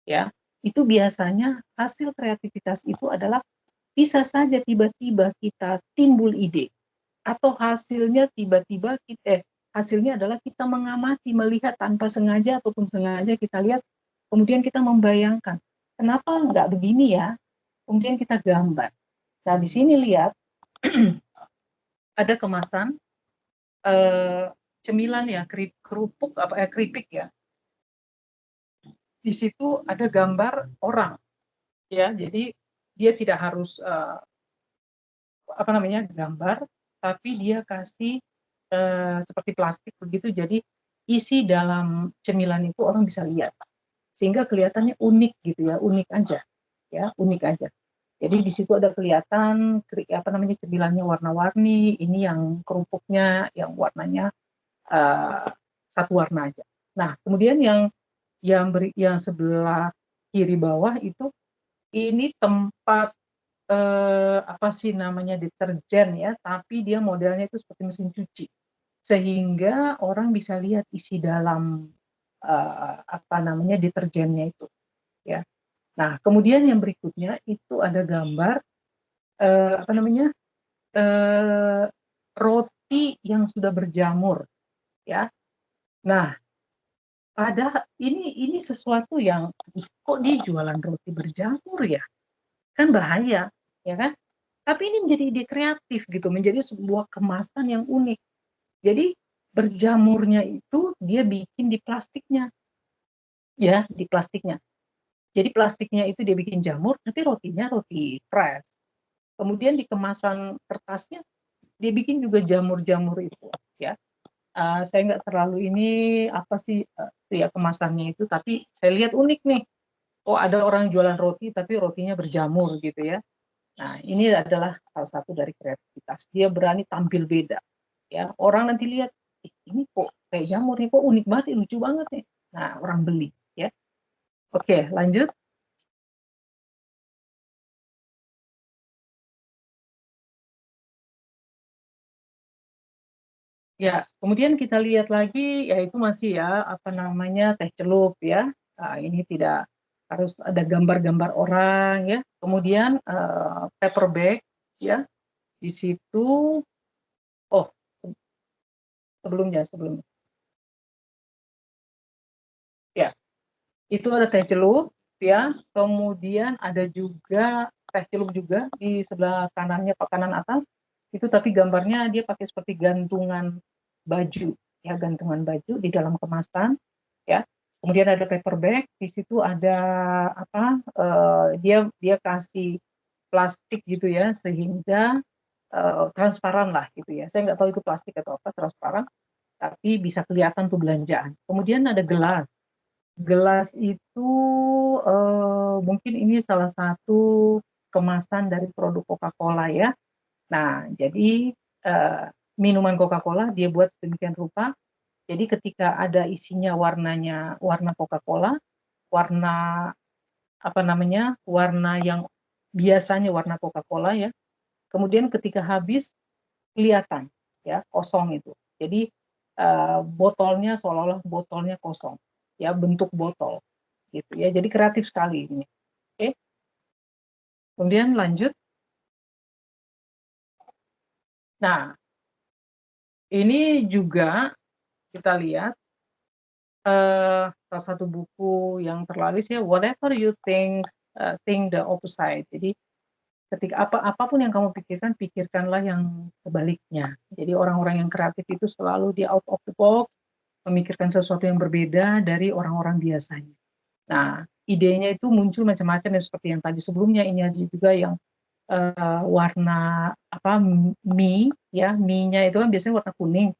Ya, itu biasanya hasil kreativitas itu adalah bisa saja tiba-tiba kita timbul ide, atau hasilnya tiba-tiba hasilnya adalah kita mengamati, melihat tanpa sengaja ataupun sengaja kita lihat, kemudian kita membayangkan, kenapa nggak begini ya? Kemudian kita gambar. Nah, di sini lihat ada kemasan cemilan ya, kerupuk keripik ya. Di situ ada gambar orang ya, jadi dia tidak harus gambar, tapi dia kasih seperti plastik begitu, jadi isi dalam cemilan itu orang bisa lihat, sehingga kelihatannya unik gitu ya, unik aja ya, unik aja. Jadi di situ ada kelihatan cemilannya warna-warni, ini yang kerupuknya yang warnanya satu warna aja. Nah, kemudian yang sebelah kiri bawah itu, ini tempat deterjen ya, tapi dia modelnya itu seperti mesin cuci, sehingga orang bisa lihat isi dalam deterjennya itu ya. Nah, kemudian yang berikutnya itu ada gambar roti yang sudah berjamur ya. Nah, ini sesuatu yang kok dia jualan roti berjamur ya, kan bahaya ya kan, tapi ini menjadi ide kreatif gitu, menjadi sebuah kemasan yang unik. Jadi berjamurnya itu dia bikin di plastiknya ya, di plastiknya. Jadi plastiknya itu dia bikin jamur, tapi rotinya roti fresh. Kemudian di kemasan kertasnya dia bikin juga jamur-jamur itu ya. Saya nggak terlalu ini kemasannya itu, tapi saya lihat unik nih. Oh, ada orang jualan roti tapi rotinya berjamur gitu ya. Nah, ini adalah salah satu dari kreativitas. Dia berani tampil beda ya. Orang nanti lihat, ini kok kayak jamur nih, kok unik banget, lucu banget nih. Nah, orang beli ya. Oke, lanjut. Ya, kemudian kita lihat lagi, yaitu masih ya, teh celup ya. Nah, ini tidak harus ada gambar-gambar orang ya. Kemudian paper bag ya. Di situ, sebelumnya. Ya, itu ada teh celup ya. Kemudian ada juga teh celup juga di sebelah kanannya, kanan atas. Itu tapi gambarnya dia pakai seperti gantungan baju ya, gantungan baju di dalam kemasan ya. Kemudian ada paper bag, di situ ada dia kasih plastik gitu ya, sehingga transparan lah gitu ya. Saya nggak tahu itu plastik atau apa, transparan, tapi bisa kelihatan tuh belanjaan. Kemudian ada gelas. Gelas itu mungkin ini salah satu kemasan dari produk Coca-Cola ya. Nah, jadi minuman Coca-Cola dia buat sedemikian rupa. Jadi ketika ada isinya warnanya warna Coca-Cola, warna warna yang biasanya warna Coca-Cola ya. Kemudian ketika habis kelihatan ya, kosong itu. Jadi botolnya seolah-olah botolnya kosong ya, bentuk botol gitu ya. Jadi kreatif sekali ini. Oke. Kemudian lanjut. Nah, ini juga kita lihat salah satu buku yang terlaris ya, Whatever You Think the Opposite. Jadi ketika apapun yang kamu pikirkan, pikirkanlah yang sebaliknya. Jadi orang-orang yang kreatif itu selalu di out of the box, memikirkan sesuatu yang berbeda dari orang-orang biasanya. Nah, idenya itu muncul macam-macam ya, seperti yang tadi sebelumnya. Ini ada juga yang warna mie ya, mie-nya itu kan biasanya warna kuning,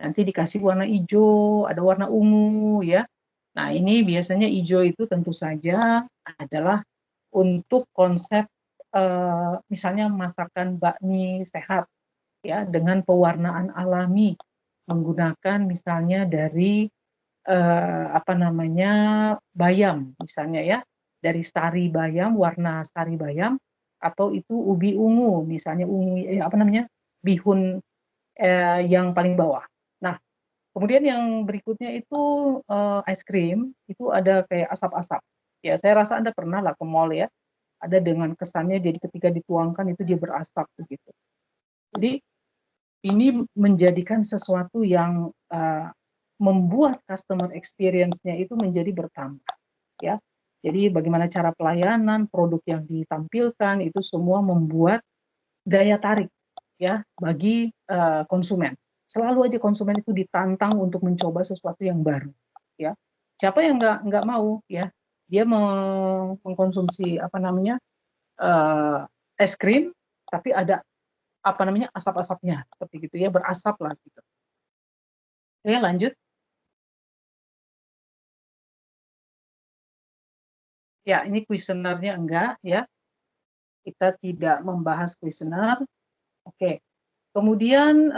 nanti dikasih warna hijau, ada warna ungu ya. Nah, ini biasanya hijau itu tentu saja adalah untuk konsep misalnya masakan bakmi sehat ya, dengan pewarnaan alami menggunakan misalnya dari bayam misalnya ya, dari sari bayam, warna sari bayam, atau itu ubi ungu misalnya, bihun yang paling bawah. Nah, kemudian yang berikutnya itu es krim itu ada kayak asap-asap. Ya, saya rasa Anda pernah lah ke mall ya, ada dengan kesannya jadi ketika dituangkan itu dia berasap begitu. Jadi ini menjadikan sesuatu yang membuat customer experience-nya itu menjadi bertambah, ya. Jadi bagaimana cara pelayanan, produk yang ditampilkan itu semua membuat daya tarik, ya, bagi konsumen. Selalu aja konsumen itu ditantang untuk mencoba sesuatu yang baru, ya. Siapa yang nggak mau, ya, dia mengkonsumsi es krim, tapi ada asap-asapnya seperti gitu ya, berasap lah gitu. Oke, lanjut. Ya, ini kuesionernya enggak ya. Kita tidak membahas kuesioner. Oke. Kemudian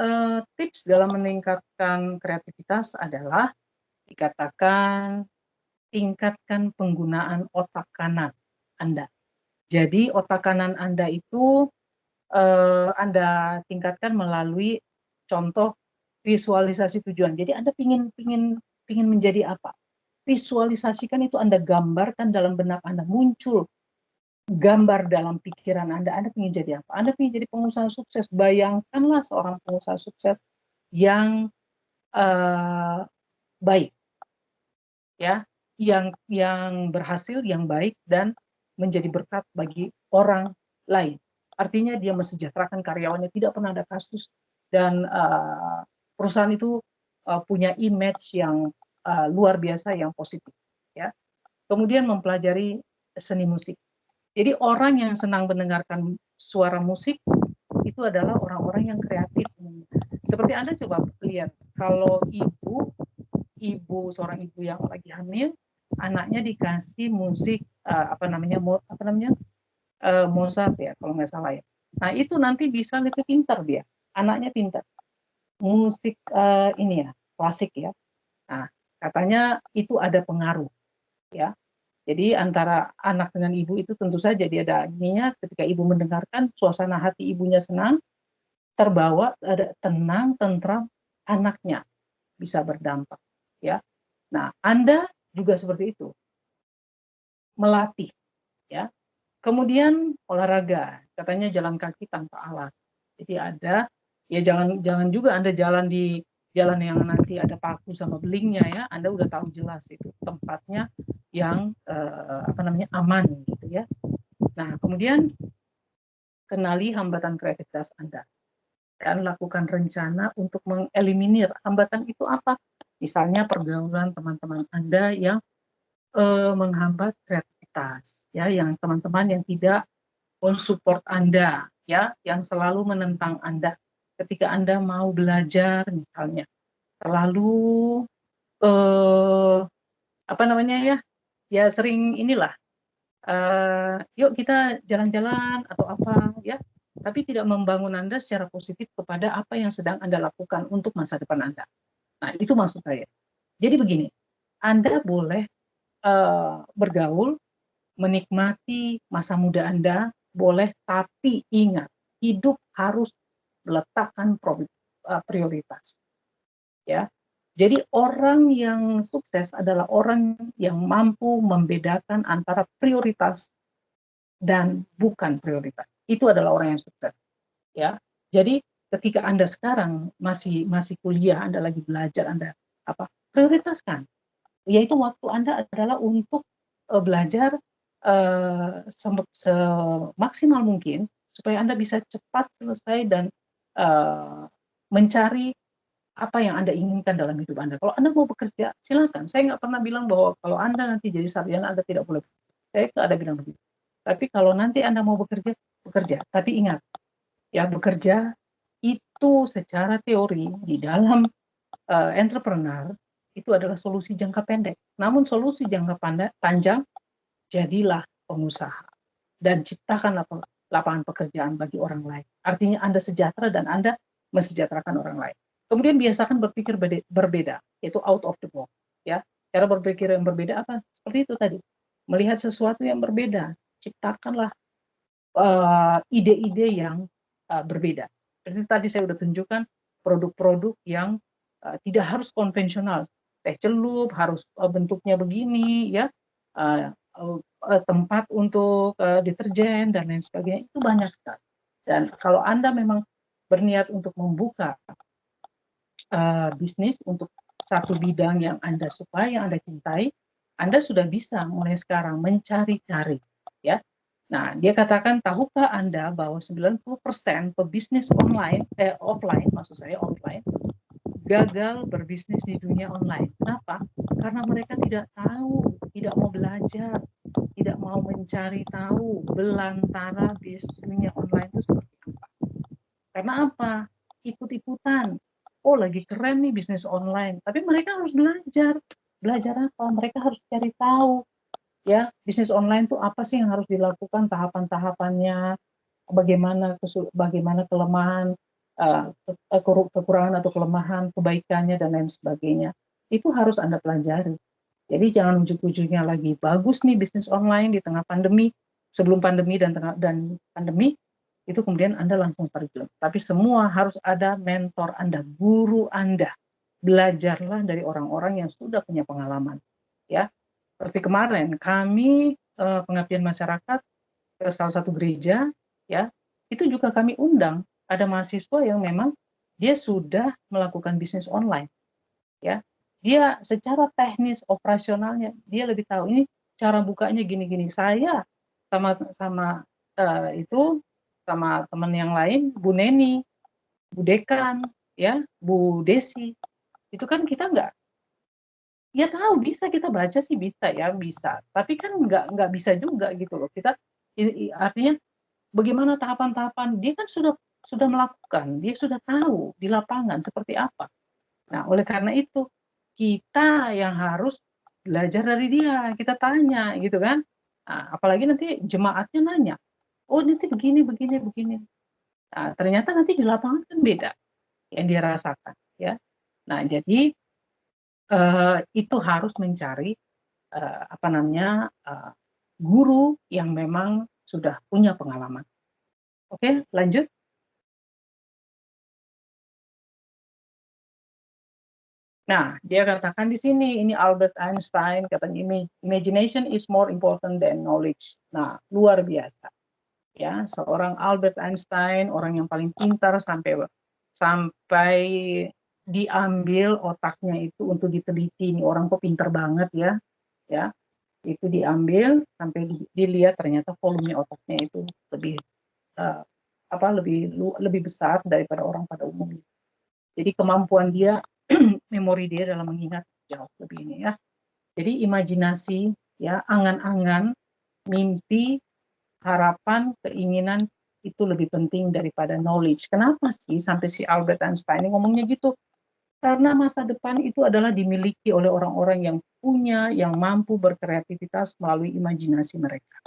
tips dalam meningkatkan kreativitas adalah dikatakan tingkatkan penggunaan otak kanan Anda. Jadi otak kanan Anda itu Anda tingkatkan melalui contoh visualisasi tujuan. Jadi Anda pingin menjadi apa? Visualisasikan itu, Anda gambarkan dalam benak Anda, muncul gambar dalam pikiran Anda ingin jadi apa? Anda ingin jadi pengusaha sukses. Bayangkanlah seorang pengusaha sukses yang baik, ya, yang berhasil, yang baik dan menjadi berkat bagi orang lain. Artinya dia mesejahterakan karyawannya, tidak pernah ada kasus, dan perusahaan itu punya image yang luar biasa, yang positif, ya. Kemudian mempelajari seni musik. Jadi orang yang senang mendengarkan suara musik itu adalah orang-orang yang kreatif. Seperti Anda coba lihat, kalau seorang ibu yang lagi hamil, anaknya dikasih musik Mozart ya kalau nggak salah ya. Nah itu nanti bisa lebih pintar dia, anaknya pintar. Musik ini ya, klasik ya. Nah katanya itu ada pengaruh ya. Jadi antara anak dengan ibu itu tentu saja dia ada ininya, ketika ibu mendengarkan, suasana hati ibunya senang, terbawa, ada tenang, tentram, anaknya bisa berdampak, ya. Nah, Anda juga seperti itu, melatih, ya. Kemudian olahraga, katanya jalan kaki tanpa alas. Jadi ada, ya jangan juga Anda jalan di jalan yang nanti ada paku sama belingnya ya, Anda udah tahu jelas itu tempatnya yang aman gitu ya. Nah, kemudian kenali hambatan kreativitas Anda dan lakukan rencana untuk mengeliminir hambatan itu apa? Misalnya pergaulan teman-teman Anda yang menghambat kreativitas, ya, yang teman-teman yang tidak mensupport Anda, ya, yang selalu menentang Anda ketika Anda mau belajar misalnya, terlalu ya sering inilah, yuk kita jalan-jalan atau apa ya, tapi tidak membangun Anda secara positif kepada apa yang sedang Anda lakukan untuk masa depan Anda. Nah itu maksud saya. Jadi begini, Anda boleh bergaul, menikmati masa muda Anda, boleh, tapi ingat, hidup harus meletakkan prioritas. Ya, jadi orang yang sukses adalah orang yang mampu membedakan antara prioritas dan bukan prioritas. Itu adalah orang yang sukses. Ya, jadi ketika Anda sekarang masih kuliah, Anda lagi belajar, Anda prioritaskan. Yaitu waktu Anda adalah untuk belajar semaksimal mungkin supaya Anda bisa cepat selesai dan mencari apa yang Anda inginkan dalam hidup Anda. Kalau Anda mau bekerja, silakan. Saya nggak pernah bilang bahwa kalau Anda nanti jadi sarjana, Anda tidak boleh bekerja. Saya nggak ada bilang begitu. Tapi kalau nanti Anda mau bekerja, bekerja. Tapi ingat, ya, bekerja itu secara teori di dalam entrepreneur itu adalah solusi jangka pendek. Namun solusi jangka panjang, jadilah pengusaha dan ciptakan lapangan pekerjaan bagi orang lain. Artinya Anda sejahtera dan Anda mensejahterakan orang lain. Kemudian biasakan berpikir berbeda, yaitu out of the box. Ya, cara berpikir yang berbeda apa? Seperti itu tadi, melihat sesuatu yang berbeda, ciptakanlah ide-ide yang berbeda. Seperti tadi saya sudah tunjukkan produk-produk yang tidak harus konvensional. Teh celup harus bentuknya begini, ya, tempat untuk deterjen dan lain sebagainya, itu banyak sekali. Dan kalau Anda memang berniat untuk membuka bisnis untuk satu bidang yang Anda sukai, yang Anda cintai, Anda sudah bisa mulai sekarang mencari-cari, ya. Nah, dia katakan, tahukah Anda bahwa 90% pebisnis offline, maksud saya offline, gagal berbisnis di dunia online. Kenapa? Karena mereka tidak tahu, tidak mau belajar, tidak mau mencari tahu belantara bisnis dunia online itu seperti apa. Karena apa? Ikut-ikutan. Oh, lagi keren nih bisnis online. Tapi mereka harus belajar. Belajar apa? Mereka harus cari tahu. Ya, bisnis online itu apa sih yang harus dilakukan, tahapan-tahapannya, bagaimana kelemahan, kekurangan atau kelemahan, kebaikannya dan lain sebagainya. Itu harus Anda pelajari. Jadi jangan ujuk-ujuknya lagi bagus nih bisnis online di tengah pandemi, sebelum pandemi dan pandemi, itu kemudian Anda langsung terjun. Tapi semua harus ada mentor Anda, guru Anda. Belajarlah dari orang-orang yang sudah punya pengalaman. Ya, seperti kemarin kami pengabdian masyarakat ke salah satu gereja, ya, itu juga kami undang ada mahasiswa yang memang dia sudah melakukan bisnis online, ya. Dia secara teknis operasionalnya dia lebih tahu ini cara bukanya gini-gini. Saya sama itu sama teman yang lain, Bu Neni, Bu Dekan, ya, Bu Desi, itu kan kita ya tahu bisa kita baca sih bisa ya bisa, tapi kan nggak bisa juga gitu loh kita. Artinya bagaimana tahapan-tahapan dia kan sudah melakukan, dia sudah tahu di lapangan seperti apa. Nah, oleh karena itu kita yang harus belajar dari dia, kita tanya gitu kan. Nah, apalagi nanti jemaatnya nanya, oh nanti begini begini begini. Nah, ternyata nanti di lapangan kan beda yang dia rasakan, ya. Nah, jadi itu harus mencari guru yang memang sudah punya pengalaman. Oke, lanjut. Nah, dia katakan di sini, ini Albert Einstein, katanya imagination is more important than knowledge. Nah, luar biasa. Ya, seorang Albert Einstein, orang yang paling pintar sampai diambil otaknya itu untuk diteliti. Ini orang kok pintar banget ya. Ya, itu diambil sampai dilihat ternyata volume otaknya itu lebih besar daripada orang pada umumnya. Jadi kemampuan dia, memori dia dalam mengingat jauh lebih ini ya. Jadi imajinasi, ya, angan-angan, mimpi, harapan, keinginan itu lebih penting daripada knowledge. Kenapa sih sampai si Albert Einstein ini ngomongnya gitu? Karena masa depan itu adalah dimiliki oleh orang-orang yang punya, yang mampu berkreativitas melalui imajinasi mereka.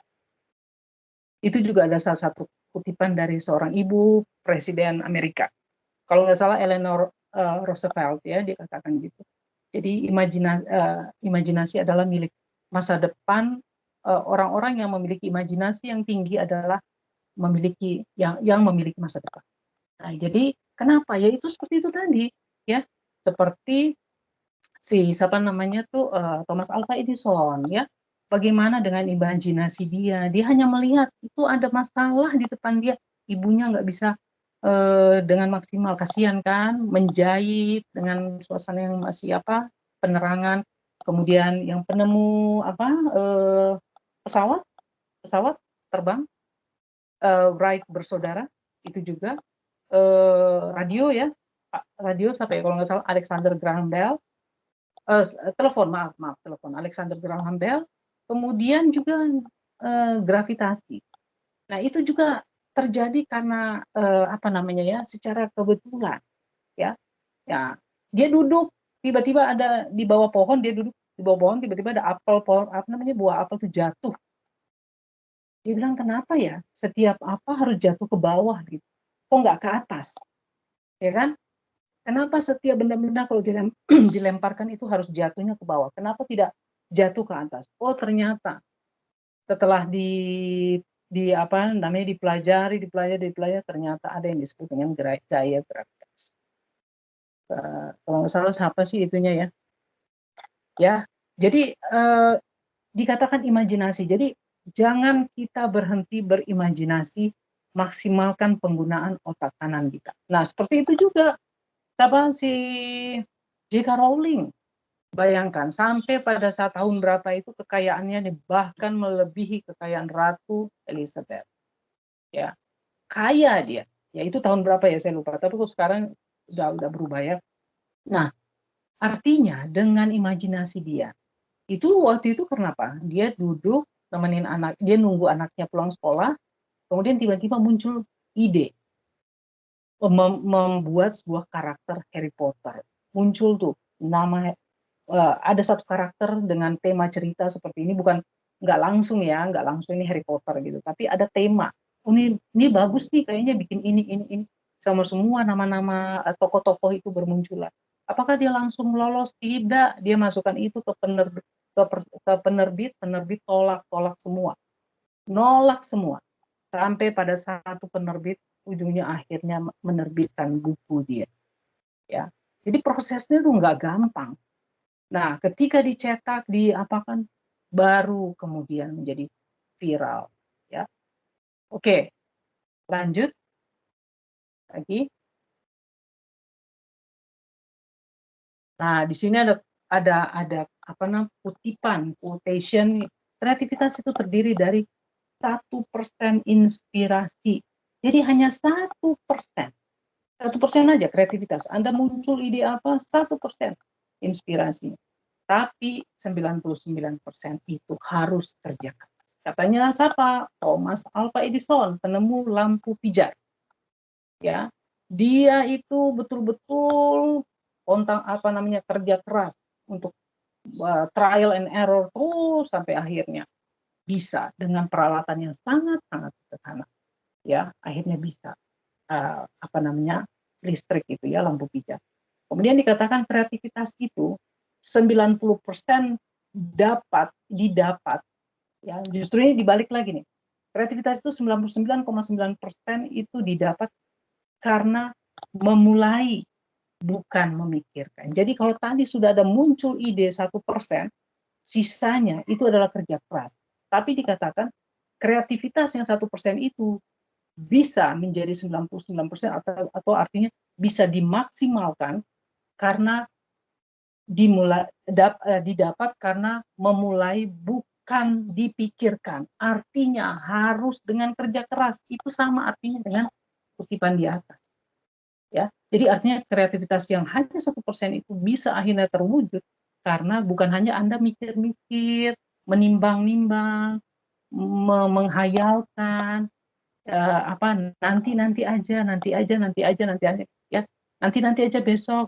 Itu juga ada salah satu kutipan dari seorang ibu presiden Amerika. Kalau nggak salah Eleanor Roosevelt ya, dia katakan gitu. Jadi imajinasi adalah milik masa depan. Orang-orang yang memiliki imajinasi yang tinggi adalah memiliki yang memiliki masa depan. Nah, jadi kenapa? Ya itu seperti itu tadi, ya. Seperti siapa namanya tuh Thomas Alva Edison, ya. Bagaimana dengan imajinasi dia? Dia hanya melihat itu ada masalah di depan dia, ibunya nggak bisa dengan maksimal, kasihan kan, menjahit dengan suasana yang masih penerangan, kemudian yang penemu pesawat terbang, Wright bersaudara itu juga, radio ya, radio siapa ya kalau nggak salah Alexander Graham Bell, telepon Alexander Graham Bell, kemudian juga gravitasi. Nah itu juga terjadi karena secara kebetulan, ya. Dia duduk tiba-tiba ada di bawah pohon, dia duduk di bawah pohon, tiba-tiba ada buah apel itu jatuh. Dia bilang kenapa ya setiap harus jatuh ke bawah gitu, kok nggak ke atas? ya kan? Kenapa setiap benda-benda kalau dilemparkan itu harus jatuhnya ke bawah? Kenapa tidak jatuh ke atas? Oh, ternyata setelah apa namanya dipelajari ternyata ada yang disebut dengan gaya gravitasi. Kalau nggak salah siapa sih itunya ya? Ya, jadi dikatakan imajinasi. Jadi jangan kita berhenti berimajinasi, maksimalkan penggunaan otak kanan kita. Nah, seperti itu juga siapa si J.K. Rowling. Bayangkan sampai pada saat tahun berapa itu kekayaannya bahkan melebihi kekayaan Ratu Elizabeth. Ya, kaya dia. Ya itu tahun berapa ya saya lupa. Tapi kok sekarang udah berubah ya. Nah, artinya dengan imajinasi dia itu waktu itu kenapa? Dia duduk temenin anak, dia nunggu anaknya pulang sekolah, kemudian tiba-tiba muncul ide membuat sebuah karakter Harry Potter. Muncul tuh nama ada satu karakter dengan tema cerita seperti ini, bukan nggak langsung ini Harry Potter gitu, tapi ada tema. Oh, ini bagus nih kayaknya bikin ini sama semua nama-nama tokoh-tokoh itu bermunculan. Apakah dia langsung lolos? Tidak, dia masukkan itu ke penerbit tolak semua, nolak semua, sampai pada satu penerbit ujungnya akhirnya menerbitkan buku dia. Ya, jadi prosesnya tuh nggak gampang. Nah, ketika dicetak, diapakan, baru kemudian menjadi viral. Ya, oke, lanjut lagi. Nah, di sini ada apa namanya kutipan, quotation. Kreativitas itu terdiri dari 1% inspirasi. Jadi hanya 1%. 1% aja kreativitas. Anda muncul ide apa? 1% inspirasi. Tapi 99% itu harus kerja keras. Katanya siapa? Thomas Alva Edison, penemu lampu pijar. Ya, dia itu betul-betul kerja keras untuk trial and error terus sampai akhirnya bisa dengan peralatan yang sangat-sangat sederhana. Ya, akhirnya bisa listrik itu ya, lampu pijar. Kemudian dikatakan kreativitas itu 90% didapat ya, justru ini dibalik lagi nih. Kreativitas itu 99,9% itu didapat karena memulai, bukan memikirkan. Jadi kalau tadi sudah ada muncul ide 1%, sisanya itu adalah kerja keras. Tapi dikatakan kreativitas yang 1% itu bisa menjadi 99% atau artinya bisa dimaksimalkan karena didapat karena memulai, bukan dipikirkan. Artinya harus dengan kerja keras. Itu sama artinya dengan kutipan di atas. Ya, jadi artinya kreativitas yang hanya 1% itu bisa akhirnya terwujud karena bukan hanya Anda mikir-mikir, menimbang-nimbang, menghayalkan, nanti aja ya, nanti aja, besok,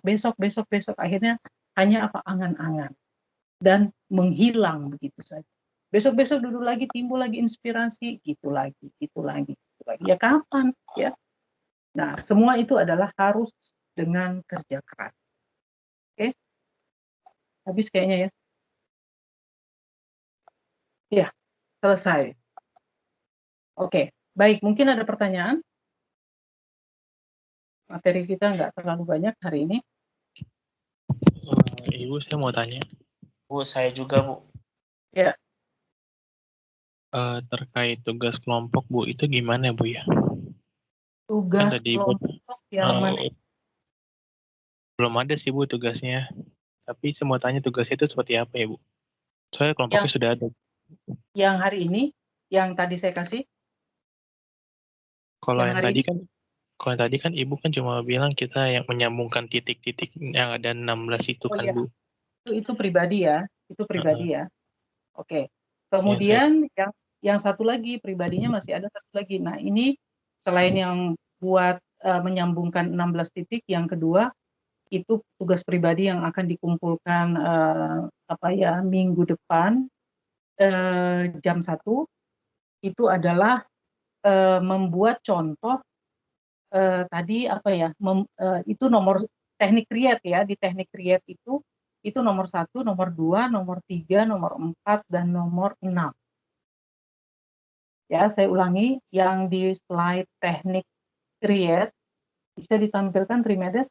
akhirnya hanya angan-angan dan menghilang begitu saja. Besok dulu lagi, timbul lagi inspirasi, gitu lagi ya, kapan ya. Nah, semua itu adalah harus dengan kerja keras. Oke, habis kayaknya ya. Ya, selesai. Oke, baik, mungkin ada pertanyaan. Materi kita nggak terlalu banyak hari ini. Ibu, saya mau tanya. Bu, saya juga, Bu. Ya. Terkait tugas kelompok, Bu, itu gimana, Bu ya? Tugas Kan tadi kelompok yang mana? Belum ada sih, Bu, tugasnya. Tapi saya mau tanya tugasnya itu seperti apa ya, Bu? Soalnya kelompoknya sudah ada. Yang hari ini, yang tadi saya kasih? Kalau yang tadi kan Ibu kan cuma bilang kita yang menyambungkan titik-titik yang ada 16 itu kan, Bu. Itu pribadi ya, ya. Oke. Kemudian yang satu lagi, pribadinya masih ada satu lagi. Nah, ini selain yang buat menyambungkan 16 titik, yang kedua itu tugas pribadi yang akan dikumpulkan minggu depan jam 1, itu adalah membuat contoh tadi apa ya, itu nomor teknik create ya, di teknik create itu nomor 1, nomor 2, nomor 3, nomor 4, dan nomor 6. Ya, saya ulangi, yang di slide teknik create bisa ditampilkan Trimedes.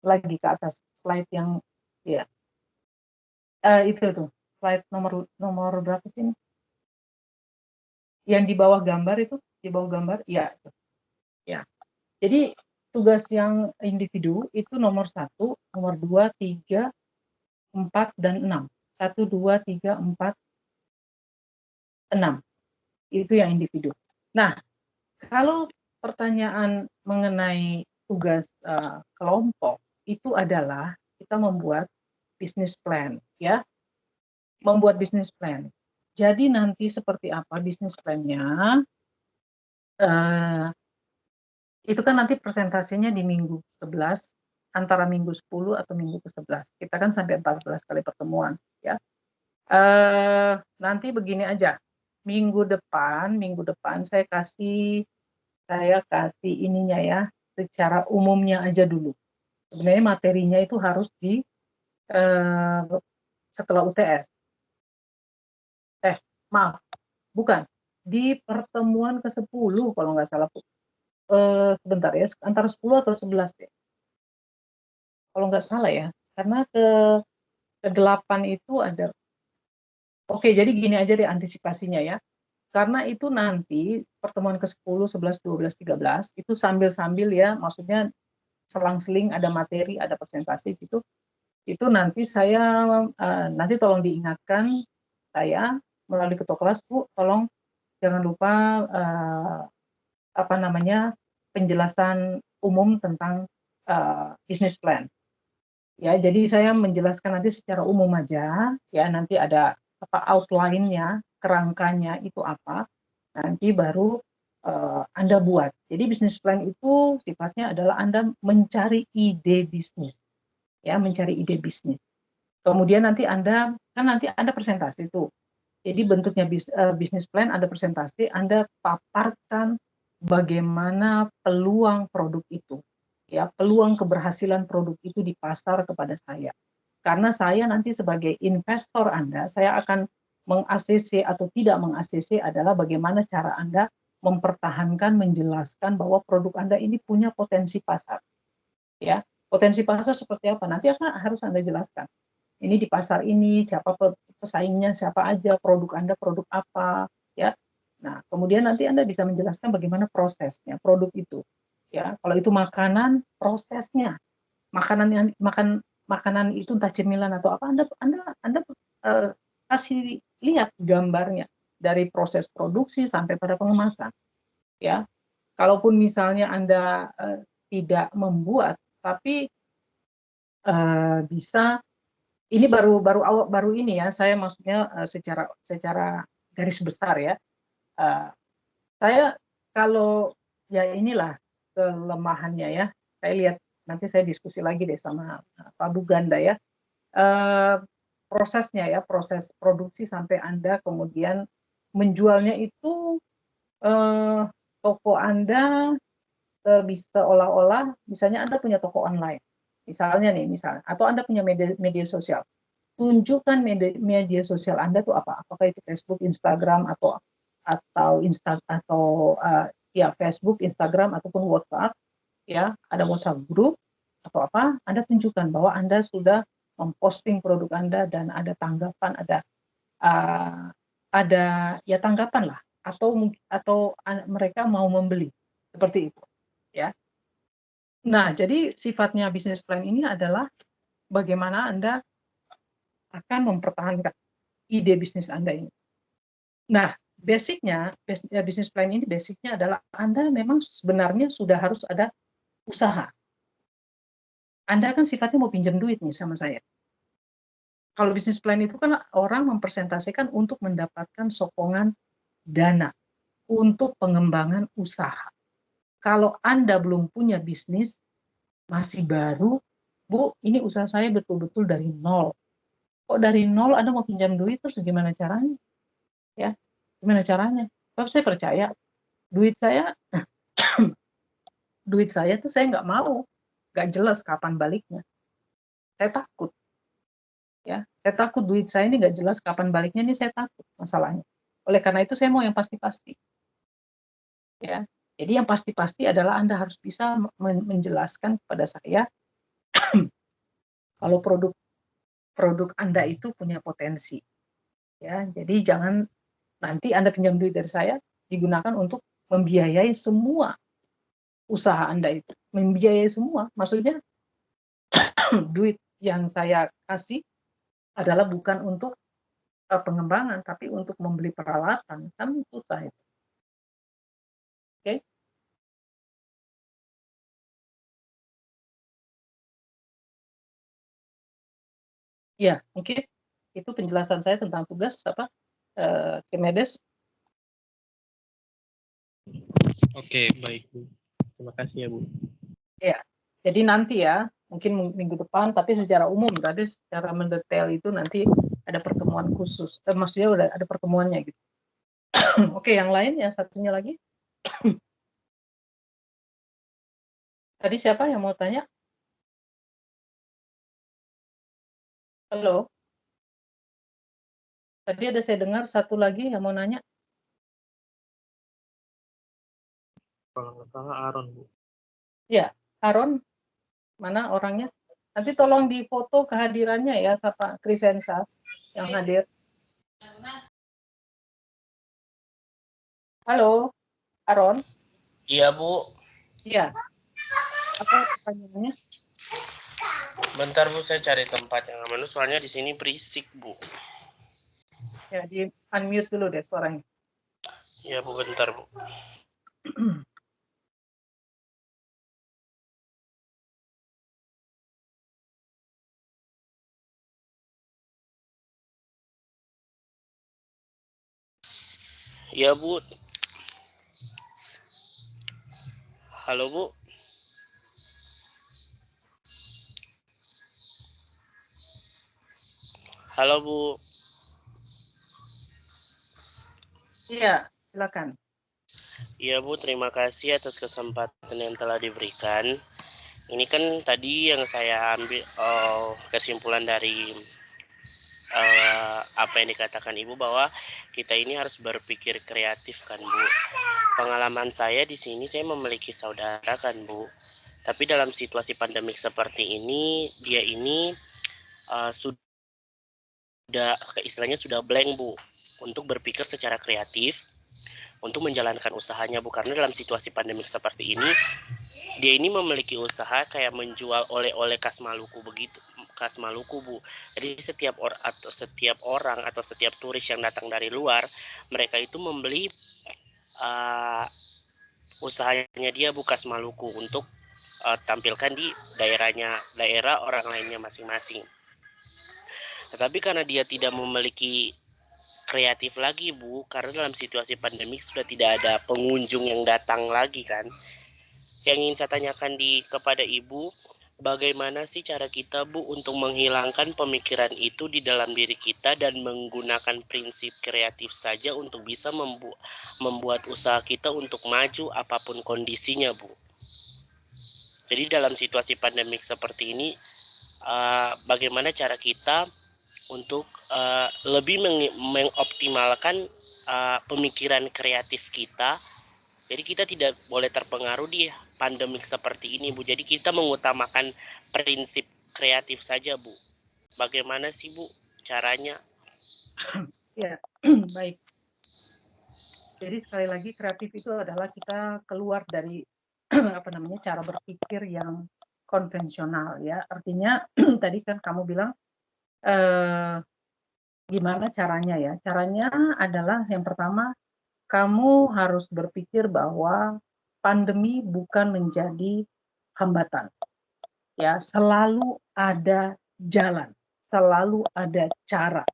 Lagi ke atas, slide yang ya, itu tuh, slide nomor berapa sih ini? Yang di bawah gambar itu, di bawah gambar, ya, itu. Ya. Jadi tugas yang individu itu nomor 1, nomor 2, 3, 4, dan 6. 1, 2, 3, 4, 6. Itu yang individu. Nah, kalau pertanyaan mengenai tugas kelompok, itu adalah kita membuat business plan, ya. Membuat business plan. Jadi nanti seperti apa business plan-nya, itu kan nanti presentasinya di minggu 11, antara minggu 10 atau minggu ke-11. Kita kan sampai 14 kali pertemuan, ya. Nanti begini aja, minggu depan saya kasih ininya ya, secara umumnya aja dulu. Sebenarnya materinya itu harus di setelah UTS. Maaf, bukan. Di pertemuan ke-10 kalau nggak salah. Sebentar ya, antara 10 atau 11 ya. Kalau nggak salah ya, karena ke-8 itu ada. Oke, jadi gini aja deh antisipasinya ya. Karena itu nanti pertemuan ke-10, 11, 12, 13 itu sambil-sambil ya, maksudnya selang-seling ada materi, ada presentasi gitu. Itu nanti saya nanti tolong diingatkan saya melalui ketua kelas, Bu, tolong jangan lupa penjelasan umum tentang business plan. Ya, jadi saya menjelaskan nanti secara umum aja, ya nanti ada outline-nya, kerangkanya itu apa, nanti baru Anda buat. Jadi business plan itu sifatnya adalah Anda mencari ide bisnis, ya mencari ide bisnis. Kemudian nanti Anda presentasi itu. Jadi bentuknya business plan, Anda presentasi, Anda paparkan bagaimana peluang produk itu. Ya, peluang keberhasilan produk itu di pasar kepada saya. Karena saya nanti sebagai investor Anda, saya akan meng-ACC atau tidak meng-ACC adalah bagaimana cara Anda mempertahankan, menjelaskan bahwa produk Anda ini punya potensi pasar. Ya, potensi pasar seperti apa? Nanti harus Anda jelaskan. Ini di pasar ini, siapa pesaingnya, siapa aja, produk Anda produk apa, ya. Nah, kemudian nanti Anda bisa menjelaskan bagaimana prosesnya, produk itu. Ya, kalau itu makanan, prosesnya. Makanan itu entah cemilan atau apa, Anda kasih lihat gambarnya dari proses produksi sampai pada pengemasan. Ya. Kalaupun misalnya Anda tidak membuat, tapi bisa ini baru ini ya, saya maksudnya secara garis besar ya. Saya kalau ya inilah kelemahannya ya. Saya lihat nanti saya diskusi lagi deh sama Pak Buganda ya. Prosesnya ya, proses produksi sampai Anda kemudian menjualnya itu toko Anda bisa olah-olah, misalnya Anda punya toko online. Misalnya atau Anda punya media sosial. Tunjukkan media sosial Anda tuh apa? Apakah itu Facebook, Instagram atau Facebook, Instagram ataupun WhatsApp, ya, ada WhatsApp group atau apa? Anda tunjukkan bahwa Anda sudah memposting produk Anda dan ada tanggapan, ada ya tanggapan lah, atau mereka mau membeli seperti itu, ya. Nah, jadi sifatnya business plan ini adalah bagaimana Anda akan mempertahankan ide bisnis Anda ini. Nah, business plan ini basicnya adalah Anda memang sebenarnya sudah harus ada usaha. Anda kan sifatnya mau pinjam duit nih sama saya. Kalau business plan itu kan orang mempresentasikan untuk mendapatkan sokongan dana untuk pengembangan usaha. Kalau Anda belum punya bisnis, masih baru, Bu, ini usaha saya betul-betul dari nol. Kok dari nol Anda mau pinjam duit, terus gimana caranya? Ya, gimana caranya? Sebab saya percaya duit saya duit saya tuh saya nggak mau, nggak jelas kapan baliknya. Saya takut, ya. Saya takut duit saya ini nggak jelas kapan baliknya, ini saya takut masalahnya. Oleh karena itu saya mau yang pasti-pasti, ya. Jadi yang pasti-pasti adalah Anda harus bisa menjelaskan kepada saya kalau produk Anda itu punya potensi, ya. Jadi jangan nanti Anda pinjam duit dari saya digunakan untuk membiayai semua usaha Anda itu. Membiayai semua, maksudnya duit yang saya kasih adalah bukan untuk pengembangan, tapi untuk membeli peralatan, kan susah itu. Oke? Ya, mungkin itu penjelasan saya tentang tugas Kemedes. Oke, baik Bu. Terima kasih ya Bu. Ya, jadi nanti ya, mungkin minggu depan, tapi secara umum tadi secara mendetail itu nanti ada pertemuan khusus. Maksudnya udah ada pertemuannya gitu. Oke, yang lain yang satunya lagi. Tadi siapa yang mau tanya? Halo. Tadi ada saya dengar satu lagi yang mau nanya. Kalau nggak salah Aaron Bu. Ya, Aaron, mana orangnya? Nanti tolong difoto kehadirannya ya, Pak Krisensa yang hadir. Halo, Aaron. Iya, Bu. Iya. Apa pertanyaannya? Bentar, Bu, saya cari tempat yang aman. Soalnya di sini berisik, Bu. Ya, di unmute dulu deh suaranya. Iya, Bu, bentar, Bu. Iya, Bu. Halo, Bu. Halo, Bu. Iya, silakan. Iya, Bu, terima kasih atas kesempatan yang telah diberikan. Ini kan tadi yang saya ambil kesimpulan dari apa yang dikatakan Ibu, bahwa kita ini harus berpikir kreatif kan, Bu. Pengalaman saya di sini, saya memiliki saudara kan, Bu. Tapi dalam situasi pandemik seperti ini, dia ini sudah istilahnya sudah blank, Bu, untuk berpikir secara kreatif untuk menjalankan usahanya, Bu. Karena dalam situasi pandemik seperti ini, dia ini memiliki usaha kayak menjual oleh-oleh khas Maluku begitu, khas Maluku, Bu. Jadi setiap orang atau setiap turis yang datang dari luar, mereka itu membeli usahanya dia, Bu, khas Maluku, untuk tampilkan di daerah orang lainnya masing-masing. Tetapi karena dia tidak memiliki kreatif lagi, Bu, karena dalam situasi pandemik sudah tidak ada pengunjung yang datang lagi kan. Yang ingin saya tanyakan kepada Ibu, bagaimana sih cara kita, Bu, untuk menghilangkan pemikiran itu di dalam diri kita dan menggunakan prinsip kreatif saja untuk bisa membuat usaha kita untuk maju apapun kondisinya, Bu. Jadi dalam situasi pandemik seperti ini, bagaimana cara kita untuk lebih mengoptimalkan pemikiran kreatif kita. Jadi kita tidak boleh terpengaruh di pandemik seperti ini, Bu. Jadi kita mengutamakan prinsip kreatif saja, Bu. Bagaimana sih, Bu, caranya? Ya, baik. Jadi sekali lagi kreatif itu adalah kita keluar dari cara berpikir yang konvensional, ya. Artinya tadi kan kamu bilang gimana caranya ya? Caranya adalah yang pertama, kamu harus berpikir bahwa pandemi bukan menjadi hambatan. Ya, selalu ada jalan, selalu ada cara.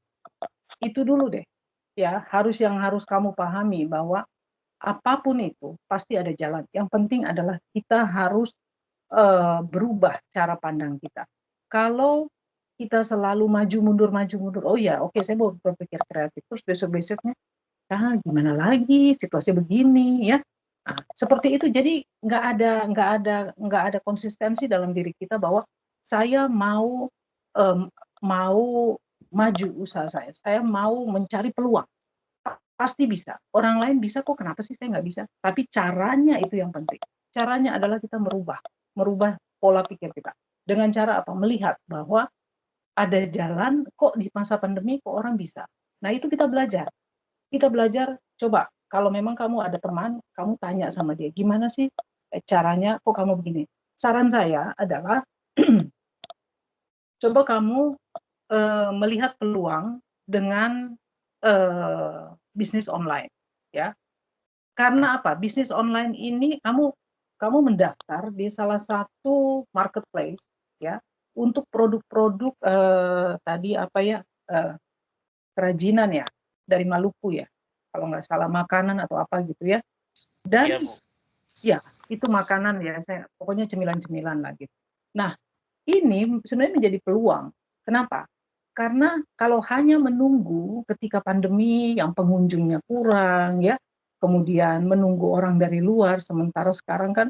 Itu dulu deh. Ya, harus kamu pahami bahwa apapun itu pasti ada jalan. Yang penting adalah kita harus berubah cara pandang kita. Kalau kita selalu maju mundur. Oh ya, oke, saya mau berpikir kreatif. Terus besok-besoknya, gimana lagi? Situasi begini ya. Nah, seperti itu. Jadi nggak ada konsistensi dalam diri kita bahwa saya mau maju usaha saya. Saya mau mencari peluang. Pasti bisa. Orang lain bisa kok, kenapa sih saya nggak bisa? Tapi caranya itu yang penting. Caranya adalah kita merubah pola pikir kita. Dengan cara apa? Melihat bahwa ada jalan kok di masa pandemi kok orang bisa. Nah, itu kita belajar. Kita belajar, coba kalau memang kamu ada teman, kamu tanya sama dia, gimana sih caranya kok kamu begini. Saran saya adalah coba kamu melihat peluang dengan bisnis online, ya. Karena apa? Bisnis online ini kamu mendaftar di salah satu marketplace, ya, untuk produk-produk tadi apa ya, kerajinan ya, dari Maluku ya, kalau nggak salah makanan atau apa gitu ya. Dan ya itu makanan ya, saya pokoknya cemilan-cemilan lah gitu. Nah, ini sebenarnya menjadi peluang. Kenapa? Karena kalau hanya menunggu ketika pandemi yang pengunjungnya kurang ya, kemudian menunggu orang dari luar, sementara sekarang kan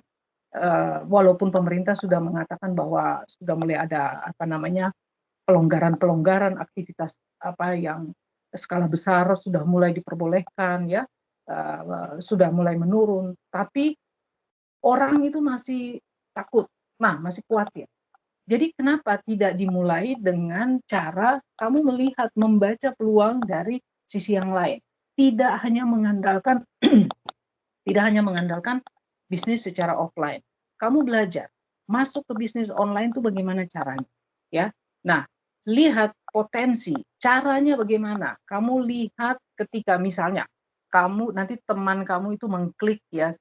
walaupun pemerintah sudah mengatakan bahwa sudah mulai ada apa namanya pelonggaran aktivitas apa yang skala besar sudah mulai diperbolehkan ya, sudah mulai menurun, tapi orang itu masih takut, masih khawatir. Jadi kenapa tidak dimulai dengan cara kamu melihat, membaca peluang dari sisi yang lain. Tidak hanya mengandalkan bisnis secara offline. Kamu belajar, masuk ke bisnis online itu bagaimana caranya, ya. Nah, lihat potensi, caranya bagaimana. Kamu lihat ketika misalnya kamu nanti teman kamu itu mengklik ya,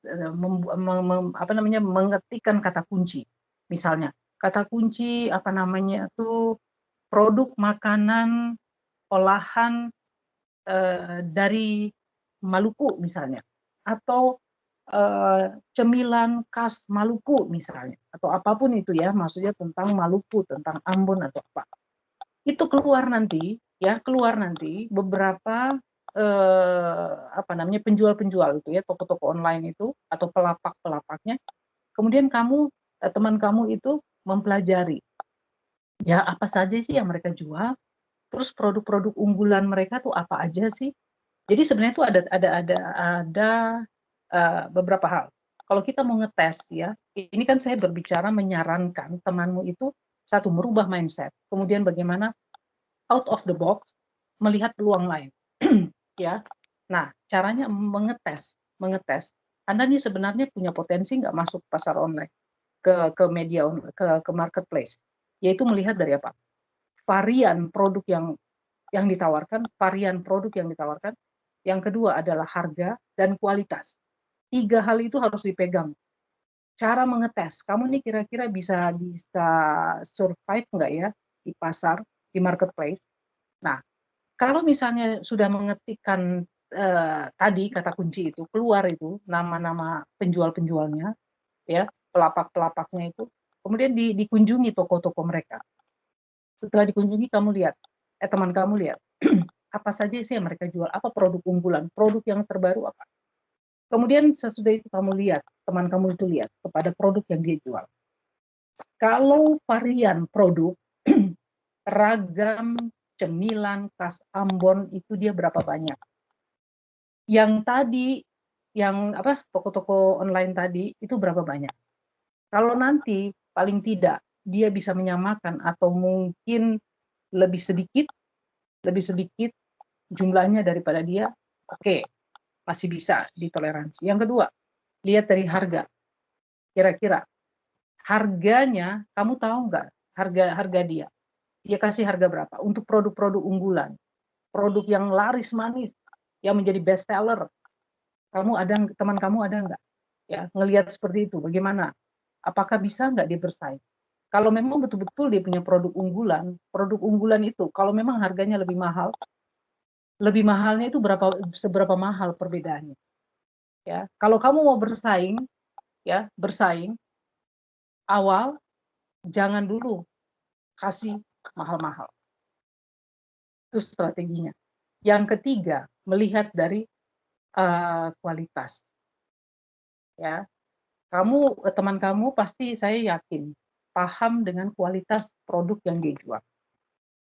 mengetikkan kata kunci. Misalnya, kata kunci apa namanya itu produk makanan olahan dari Maluku misalnya, atau cemilan khas Maluku misalnya, atau apapun itu ya, maksudnya tentang Maluku, tentang Ambon atau apa. Itu keluar nanti beberapa penjual-penjual itu ya, toko-toko online itu atau pelapak-pelapaknya. Kemudian teman kamu itu mempelajari ya apa saja sih yang mereka jual, terus produk-produk unggulan mereka tuh apa aja sih. Jadi sebenarnya itu ada beberapa hal. Kalau kita mau ngetes ya, ini kan saya berbicara menyarankan temanmu itu satu merubah mindset, kemudian bagaimana out of the box melihat peluang lain. Ya. Nah, caranya mengetes. Anda nih sebenarnya punya potensi nggak masuk pasar online, ke media ke marketplace, yaitu melihat dari apa? Varian produk yang ditawarkan, yang kedua adalah harga dan kualitas. 3 hal itu harus dipegang. Cara mengetes, kamu nih kira-kira bisa survive nggak ya di pasar, di marketplace. Nah, kalau misalnya sudah mengetikkan tadi kata kunci itu, keluar itu nama-nama penjual-penjualnya, ya, pelapak-pelapaknya itu, kemudian dikunjungi toko-toko mereka. Setelah dikunjungi, teman kamu lihat, apa saja sih yang mereka jual, apa produk unggulan, produk yang terbaru apa. Kemudian sesudah itu teman kamu itu lihat kepada produk yang dia jual. Kalau varian produk, ragam cemilan khas Ambon itu dia berapa banyak. Yang tadi, toko-toko online tadi itu berapa banyak. Kalau nanti paling tidak dia bisa menyamakan atau mungkin lebih sedikit jumlahnya daripada dia, oke, masih bisa ditoleransi. Yang kedua, lihat dari harga. Kira-kira harganya, kamu tahu nggak harga dia? Dia kasih harga berapa untuk produk-produk unggulan, produk yang laris manis, yang menjadi best seller. Teman kamu ada nggak? Ya, ngelihat seperti itu, bagaimana? Apakah bisa nggak dia bersaing? Kalau memang betul-betul dia punya produk unggulan itu, kalau memang harganya lebih mahalnya itu seberapa mahal perbedaannya? Ya, kalau kamu mau bersaing, awal jangan dulu kasih mahal-mahal. Itu strateginya. Yang ketiga, melihat dari kualitas. Ya, teman kamu pasti saya yakin paham dengan kualitas produk yang dia jual.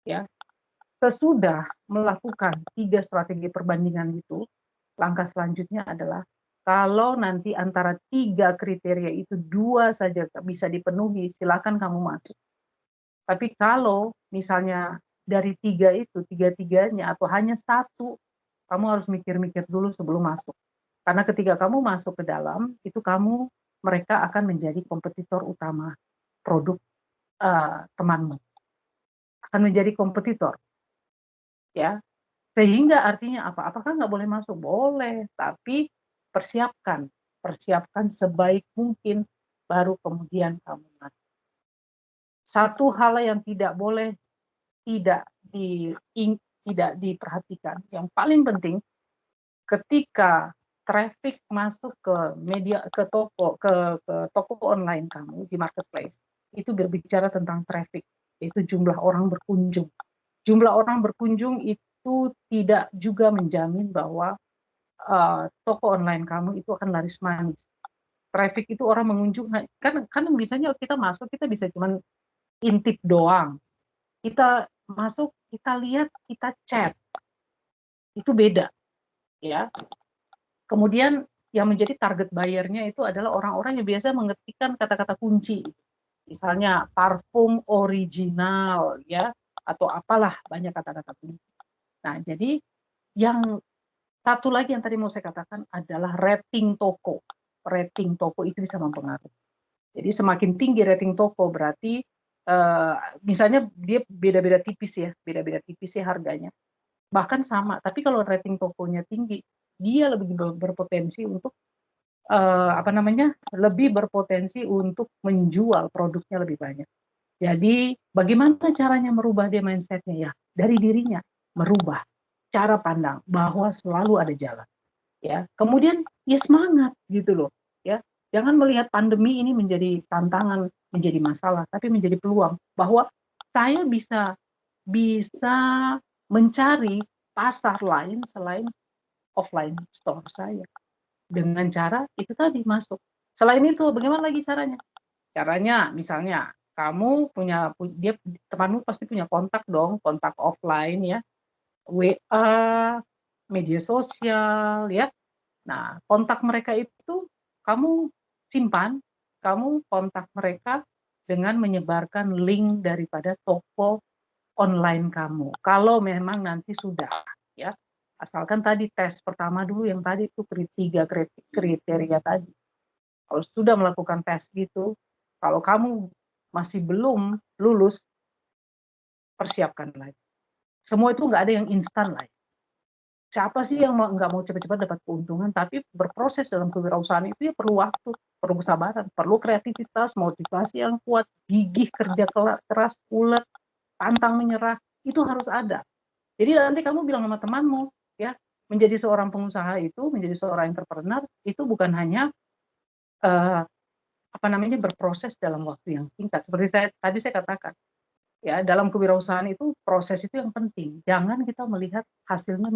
Ya, sesudah melakukan 3 strategi perbandingan itu, langkah selanjutnya adalah kalau nanti antara 3 kriteria itu 2 saja bisa dipenuhi, silakan kamu masuk. Tapi kalau misalnya dari 3 itu, 3-tiganya atau hanya 1, kamu harus mikir-mikir dulu sebelum masuk. Karena ketika kamu masuk ke dalam, itu mereka akan menjadi kompetitor utama produk temanmu. Akan menjadi kompetitor. Ya, sehingga artinya apa? Apakah nggak boleh masuk? Boleh, tapi persiapkan sebaik mungkin, baru kemudian kamu masuk. Satu hal yang tidak boleh tidak diperhatikan, yang paling penting ketika traffic masuk ke media, ke toko online kamu di marketplace, itu berbicara tentang traffic, yaitu jumlah orang berkunjung. Jumlah orang berkunjung itu tidak juga menjamin bahwa toko online kamu itu akan laris manis. Traffic itu orang mengunjung, kan misalnya kita masuk, kita bisa cuma intip doang. Kita masuk, kita lihat, kita chat. Itu beda, ya. Kemudian yang menjadi target buyer-nya itu adalah orang-orang yang biasa mengetikkan kata-kata kunci. Misalnya parfum original, ya, atau apalah, banyak kata-kata kunci. Nah, jadi yang satu lagi yang tadi mau saya katakan adalah rating toko. Rating toko itu bisa mempengaruhi. Jadi semakin tinggi rating toko berarti misalnya dia beda-beda tipis ya harganya. Bahkan sama, tapi kalau rating tokonya tinggi, dia lebih berpotensi untuk lebih berpotensi untuk menjual produknya lebih banyak. Jadi bagaimana caranya merubah dia mindsetnya? Ya dari dirinya, merubah cara pandang bahwa selalu ada jalan. Ya, kemudian ya semangat gitu loh. Ya, jangan melihat pandemi ini menjadi tantangan, menjadi masalah, tapi menjadi peluang bahwa saya bisa mencari pasar lain selain offline store saya dengan cara itu tadi masuk. Selain itu, bagaimana lagi caranya? Caranya misalnya kamu temanmu pasti punya kontak dong, kontak offline ya, WA, media sosial ya. Nah, kontak mereka itu kamu simpan, kamu kontak mereka dengan menyebarkan link daripada toko online kamu. Kalau memang nanti sudah ya, asalkan tadi tes pertama dulu yang tadi itu 3 kriteria tadi. Kalau sudah melakukan tes gitu, kalau kamu masih belum lulus, persiapkan lagi. Semua itu nggak ada yang instan lah. Siapa sih yang nggak mau cepat-cepat dapat keuntungan, tapi berproses dalam kewirausahaan itu ya perlu waktu, perlu kesabaran, perlu kreativitas, motivasi yang kuat, gigih, kerja keras, ulet, pantang menyerah, itu harus ada. Jadi nanti kamu bilang sama temanmu, ya, menjadi seorang pengusaha itu, menjadi seorang entrepreneur itu bukan hanya berproses dalam waktu yang singkat. Seperti tadi saya katakan, ya, dalam kewirausahaan itu proses itu yang penting. Jangan kita melihat hasilnya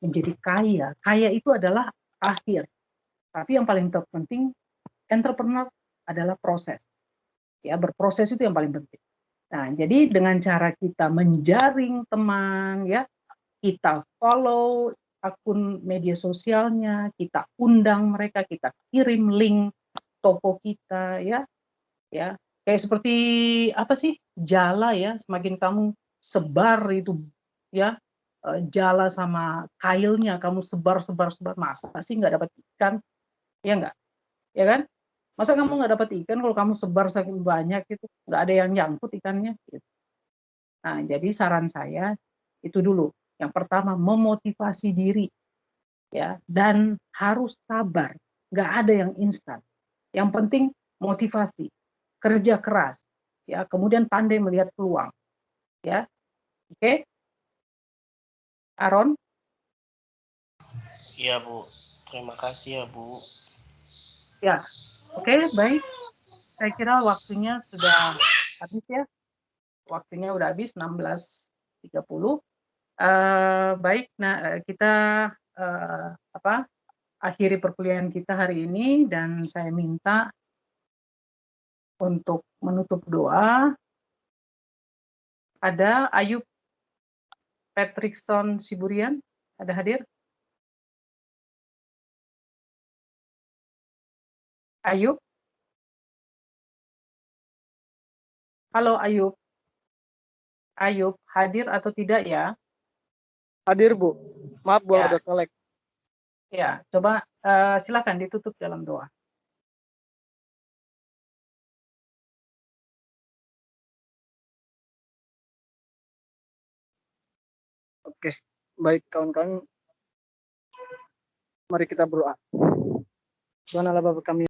menjadi kaya. Kaya itu adalah akhir. Tapi yang paling penting entrepreneur adalah proses. Ya, berproses itu yang paling penting. Nah, jadi dengan cara kita menjaring teman, ya, kita follow akun media sosialnya, kita undang mereka, kita kirim link toko kita, ya, kayak seperti apa sih jala ya, semakin kamu sebar itu ya, jala sama kailnya kamu sebar, masa sih nggak dapat ikan, ya nggak, ya kan? Masa kamu nggak dapat ikan kalau kamu sebar saking banyak itu, nggak ada yang nyangkut ikannya gitu. Nah, jadi saran saya itu dulu. Yang pertama, memotivasi diri, ya, dan harus sabar. Nggak ada yang instan. Yang penting motivasi, kerja keras, ya, kemudian pandai melihat peluang, ya. Oke, Aaron? Iya, Bu. Terima kasih ya, Bu. Ya, oke, baik. Saya kira waktunya sudah habis ya. waktunya udah habis 16.30. Baik, nah kita akhiri perkuliahan kita hari ini dan saya minta untuk menutup doa. Ada Ayub Patrickson Siburian, ada hadir? Ayub? Halo Ayub. Ayub, hadir atau tidak ya? Hadir, Bu. Maaf, Bu, Ya. ada selek. Ya, coba silakan ditutup dalam doa. Oke, baik kawan-kawan. Mari kita berdoa. Tuhan Allah Bapa kami